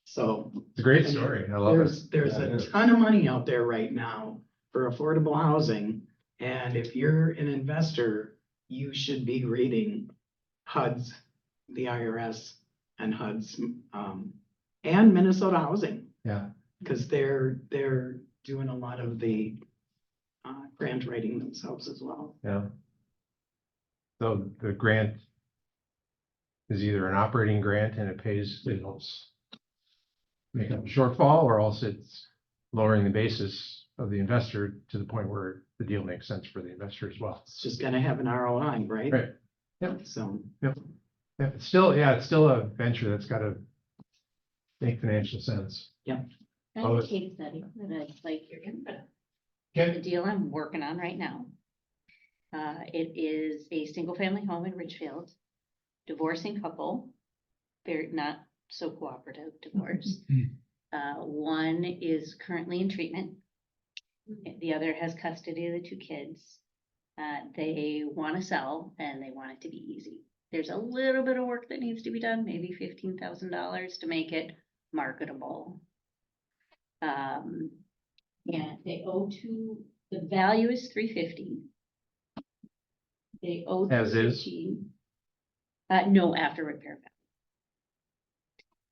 So It's a great story. I love it. there's Yeah, it a is. ton of money out there right now for affordable housing. And if you're an investor, you should be reading HUD's, the IRS and HUD's, and Minnesota Housing. Yeah. Because they're doing a lot of the grant writing themselves as well. Yeah. So the grant is either an operating grant and it pays, it helps make up a shortfall, or else it's lowering the basis of the investor to the point where the deal makes sense for the investor as well. It's just gonna have an ROI, right? Right. Yep. So, Yeah, it's still a venture that's got to make financial sense. I Oh, have a case study that I'd like your input. Okay. The deal I'm working on right now. It is a single-family home in Richfield, divorcing couple, very not so cooperative divorce. One is currently in treatment. The other has custody of the 2 kids. They want to sell and they want it to be easy. There's a little bit of work that needs to be done, maybe $15,000 to make it marketable. And they owe the value is $350. They owe As is? $215. No, after repair value.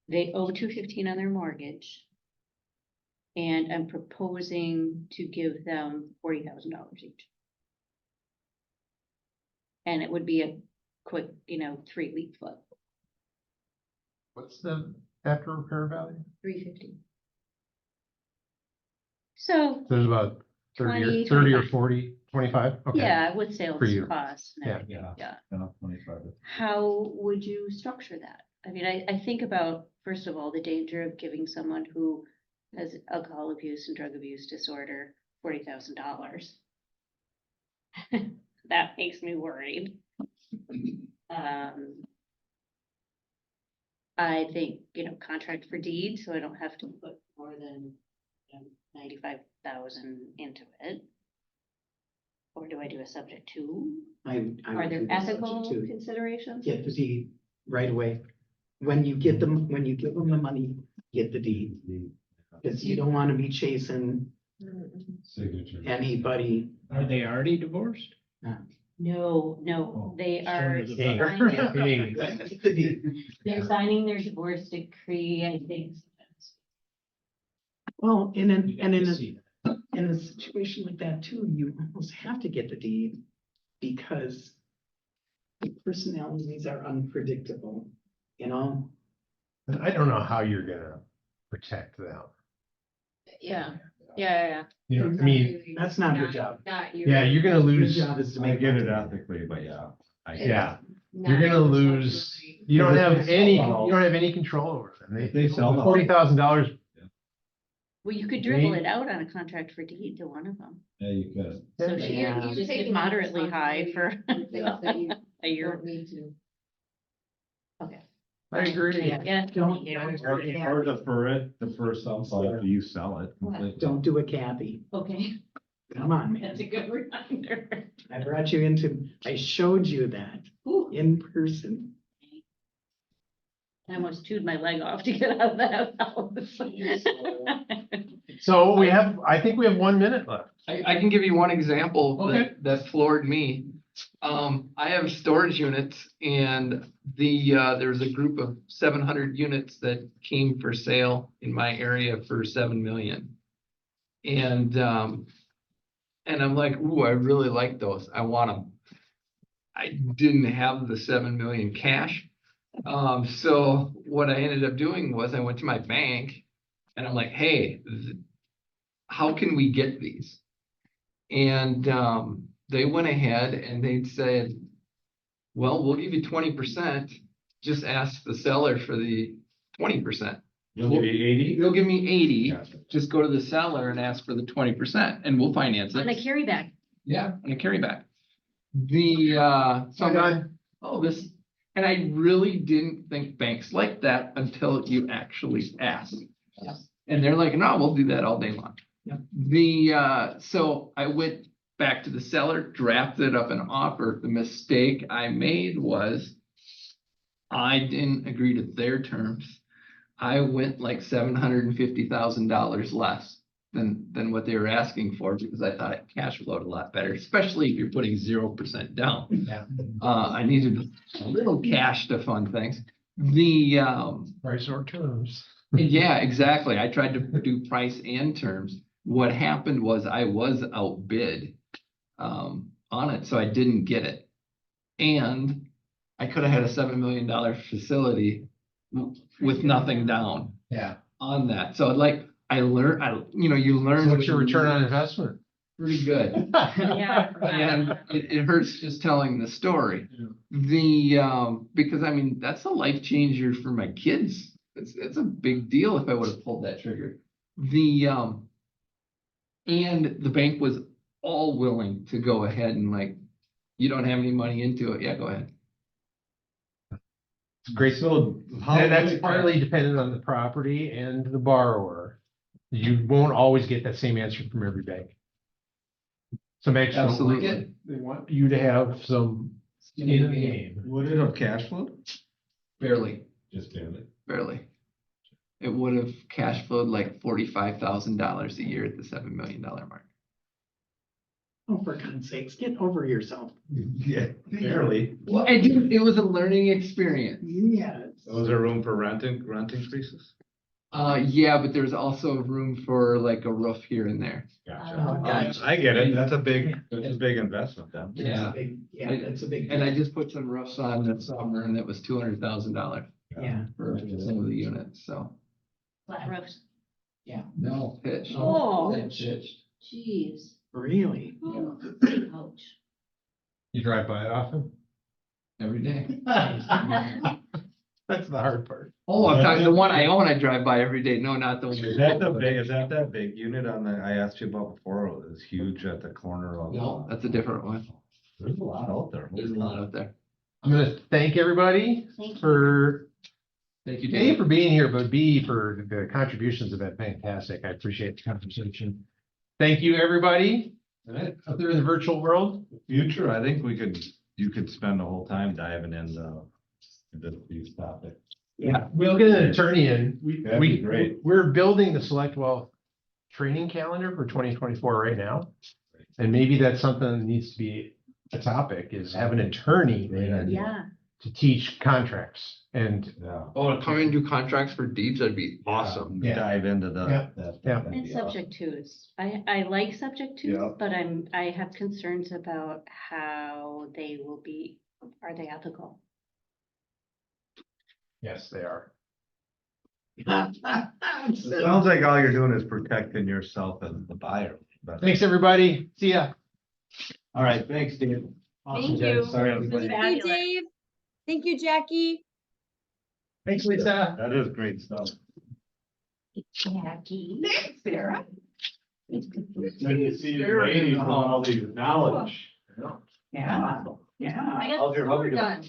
They owe $215 on their mortgage. And I'm proposing to give them $40,000 each. And it would be a quick, 3-week flip, What's the after repair value? $350. So, There's about 20, 30 or 25. 40, 25? Okay. yeah, with sales For you. costs and Yeah. everything, yeah. 25. How would you structure that? I mean, I think about, first of all, the danger of giving someone who has alcohol abuse and drug abuse disorder $40,000. That makes me worried. I think, contract for deed, so I don't have to put more than 95,000 into it. Or do I do a subject to? I Are would there do the subject ethical to considerations? get the deed right away. When you give them the money, get the deed. Because you don't want to be chasing Signature. anybody. Are they already divorced? No, they are Sorry. signing, Get the deed. they're signing their divorce decree, I think. Well, in You in get to a, see in a situation like that too, you almost have to get the deed because the personalities are unpredictable, you know? that. I don't know how you're gonna protect them. Yeah, yeah. You know, I mean, That's not your job. Not your. yeah, you're gonna Your lose, job is to I make get it money. ethically, but yeah. yeah, not you're gonna your lose, responsibility. you don't have If they any, sell- you don't have any control over them. If they sell the- $40,000, Well, you could dribble it out on a contract for deed to one of them. Yeah, you could. So But she you're just taking get moderately high for responsibility for things that you a year. don't need to. Okay. I agree. Yeah. Don't- Yeah. Or defer some, so after you sell it completely. Don't do a Kathy. Okay, Come on, that's man. a good reminder. I brought you into, I showed you that Ooh, in person. I almost chewed my leg off to get out of that house. So we have, I think we have 1 minute left. I can give you one example Okay. that floored me. I have storage units and there's a group of 700 units that came for sale in my area for 7 million. And I'm like, ooh, I really like those. I want them. I didn't have the 7 million cash. So what I ended up doing was I went to my bank and I'm like, hey, how can we get these? And they went ahead and they said, well, we'll give you 20%. Just ask the seller for the 20%. You'll give you 80? They'll give me 80. Gotcha. Just go to the seller and ask for the 20% and we'll finance On a it. carryback. Yeah, on a carryback. So I'm like, oh, this, and I really didn't think banks like that until you actually ask. And they're like, no, we'll do that all day long. Yep. So I went back to the seller, drafted up an offer. The mistake I made was I didn't agree to their terms. I went like $750,000 less than what they were asking for because I thought it cash flowed a lot better, especially if you're putting 0% down. Yeah. I needed a little cash to fund things. Price or terms. Yeah, exactly. I tried to do price and terms. What happened was I was outbid on it, so I didn't get it. And I could have had a $7 million facility with nothing down Yeah. on that. So like I learned, you learn. What's your return on investment? Pretty good. Yeah. And it hurts just telling the story. Because I mean, that's a life changer for my kids. It's a big deal if I would have pulled that trigger. And the bank was all willing to go ahead and like, you don't have any money into it. Yeah, go ahead. Great. So And that's partly dependent on the property and the borrower. You won't always get that same answer from every bank. Some banks don't like Absolutely. it. They want you to have some skin in the game. Would it have cash flow? Barely, Just barely. barely. It would have cash flowed like $45,000 a year at the $7 million mark. Oh, for God's sakes, get over yourself. Yeah, barely. Well, it was a learning experience. Yes. Was there room for rent increases? Yeah, but there's also room for like a roof here and there. Oh, gotcha. I get it. That's a big investment then. That's a Yeah. big- Yeah, that's a big. And I just put some roofs on this summer and it was $200,000 Yeah. for some of the units, so. Flat roofs. No, pitch. Oh. Pitched. Jeez. Really? Ouch. You drive by it often? Every day. That's the hard part. Oh, I'm talking the one I own, I drive by every day. No, not the one. Is that big unit on the, I asked you about before, it was huge at the corner of. No, that's a different one. There's a lot out there. There's a lot out there. I'm gonna thank everybody Thank you. for, Thank you, A, Dave. for being here, but B, for the contributions have been fantastic. I appreciate the conversation. Thank you, everybody out there in the virtual world. Future, I think you could spend the whole time diving into these topics. Yeah, we'll get an attorney in. That'd be great. We're building the Select Wealth training calendar for 2024 right now. And maybe that's something that needs to be a topic, is have an attorney. Great idea. Yeah. to teach contracts and Yeah. Oh, to come and do contracts for deeds, that'd be awesome. Yeah. Dive into the. Yeah. that- Yeah. that'd And be subject twos. I like subject twos, Yeah. but I have concerns about how they will be, are they ethical? yes, they are. awesome. It sounds like all you're doing is protecting yourself and the buyer. But- Thanks, everybody. See ya. All right, thanks, Dave. Awesome, Thank you. guys. Sorry, Yeah. everybody. Thank you, Dave. Thank you, Jackie. Thanks, Lisa. That is great stuff. Jackie. Thanks, Sarah. When you see your ladies with all these knowledge. Yeah, yeah. I got How's your hubby doing? done.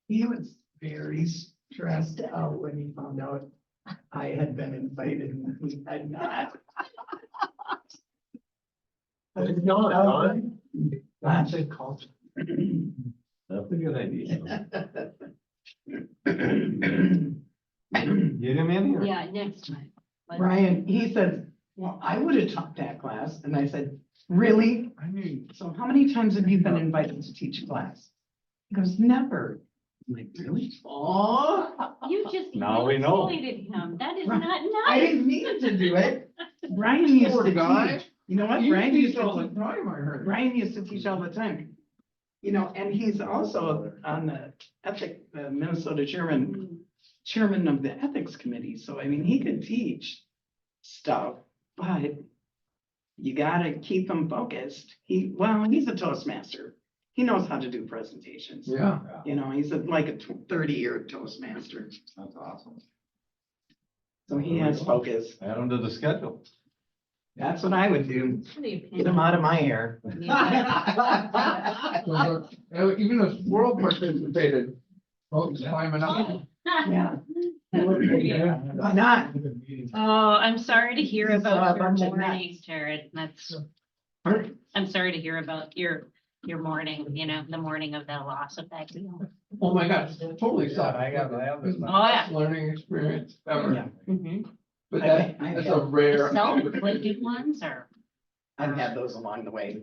He was very stressed out when he found out I had been invited and he had not. How's it going, Don? Lots of culture. That's a good idea. Get him in here. Yeah, next time. Brian, he says, well, I would have taught that class. And I said, really? I mean, so how many times have you been invited to teach a class? He goes, never. I'm like, really? Oh, You just Now we know. exploited him. That is Right. not I nice. didn't mean to do it. Brian used Poor to guy. teach. You know what? Brian used to teach. time, I heard. Brian used to teach all the time. You know, and he's also on the Minnesota chairman of the ethics committee. So I mean, he could teach stuff, but you gotta keep him focused. He's a Toastmaster. He knows how to do presentations. Yeah. You know, he's like a 30-year Toastmaster. That's awesome. So he has focus. Add him to the schedule. That's what I would do. Get him out of my hair. Even a squirrel participated. Oh, he's climbing up. Yeah. Why not? Oh, I'm sorry to hear You saw a about your bunch of morning, nuts. Jared. That's, Pardon? I'm sorry to hear about your morning, the morning of the loss of that deal. Oh my gosh, totally sucked. I got my others. Oh, yeah. Learning experience ever. Yeah. Mhm. But I've that's had- a rare. Self-inflicted ones or? I've had those along the way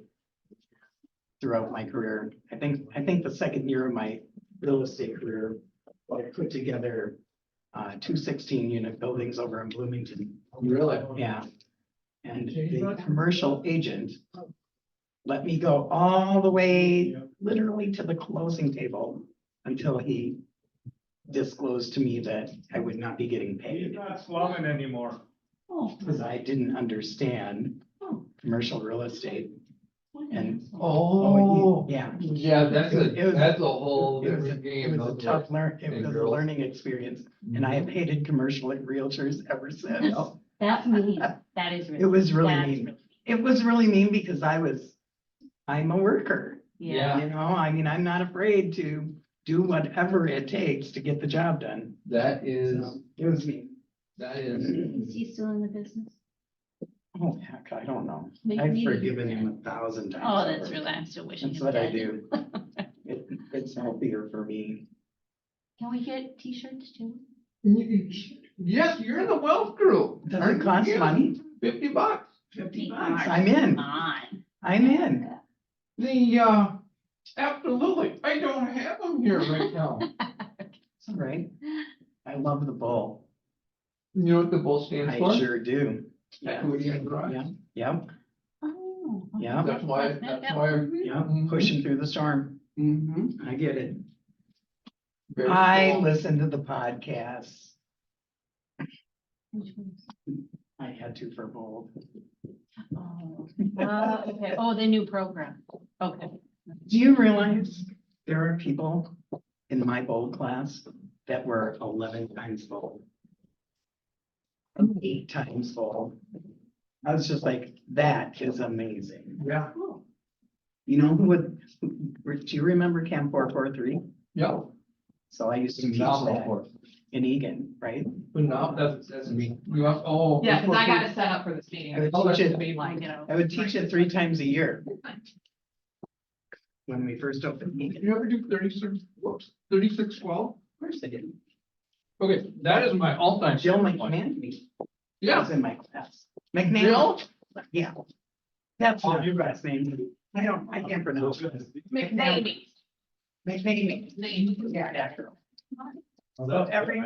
throughout my career. I think the second year of my real estate career, I put together 2 16-unit buildings over in Bloomington. Really? Yeah. And the commercial agent let me go all the way, literally to the closing table until he disclosed to me that I would not be getting paid. not slumming anymore. Because I didn't understand commercial real estate. And Oh. yeah. Yeah, that's It was- that's a whole It was different it game. was a tough it was a girls. learning experience, and I have hated commercial realtors ever since. That's mean. That is really. It was really that's mean. It was really mean because I'm a worker, Yeah. you know, I mean, I'm not afraid to do whatever it takes to get the job done. That is, So, it was mean. that is. Is he still in the business? Oh, heck, I don't know. Maybe I've we need to forgiven do him 1,000 times. Oh, that's over. really, I'm still wishing. That's him what I dead. do. It's healthier for me. Can we get t-shirts too? Yes, you're in the wealth group. Does it cost money? $50. 50 bucks. I'm in. Come on. I'm in. Absolutely. I don't have them here right now. It's all right. I love the bull. You know what the bull stands I for? sure do. Yeah. Equity and drive. Yeah, yep, Oh. Yeah. That's why, Yep. yep, pushing through the storm. I get it. Very I cool. listen to the podcasts. Which ones? I had to for bold. Oh, okay. Oh, the new program. Okay. Do you realize there are people in my bold class that were 11 times bold? 8 times bold. I was just like, that is amazing. Yeah. You know who would, do you remember Camp 443? Yeah. So I used to teach Phenomenal that course. in Egan, right? But no, that's me. You have, oh. Yeah, because I got to set up for this meeting. I would Oh, teach that's it, me. I would teach it 3 times a year. When we first opened Egan. You ever do 3612? Of course I did. Okay, that is my all-time. Jill favorite one. McManamy Yeah. was in my class. McManamy. Jill? Yeah. That's not your last name. I can't pronounce it. McNamee. Maybe. Yeah, after. So every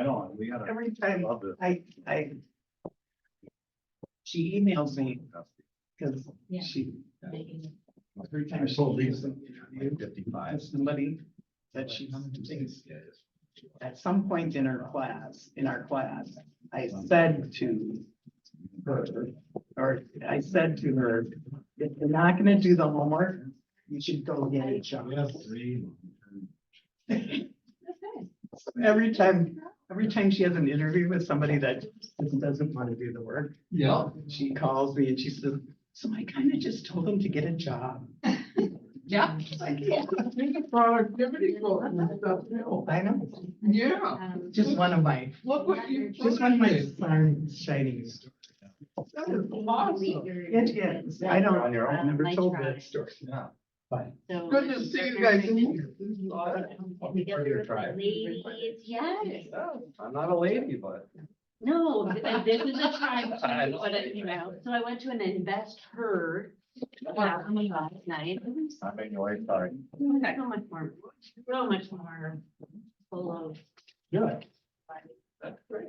time I. She emails me, cause Yeah. she. Every time she leaves an interview, 55. somebody that she thinks. At some point in our class, I said to her, or I said to her, if you're not gonna do the homework, you should go get a job. Every time she has an interview with somebody that doesn't want to do the work, Yeah. she calls me and she says, so I kind of just told them to get a job. Yeah. Like, yeah, Productivity goals and stuff too. I know, Yeah. just one of my, Look what you. just one of my shining stars. That is awesome. It is, I don't, I've never told that story. Yeah. But So Good to see you guys in here. This is awesome. together with the ladies, yes. I'm not a lady, but. No, this is a time, I to know. put it, you know, so I went to an Invest Heard last night. It was I'm making your wife sorry. so much more full of. Good. That's great.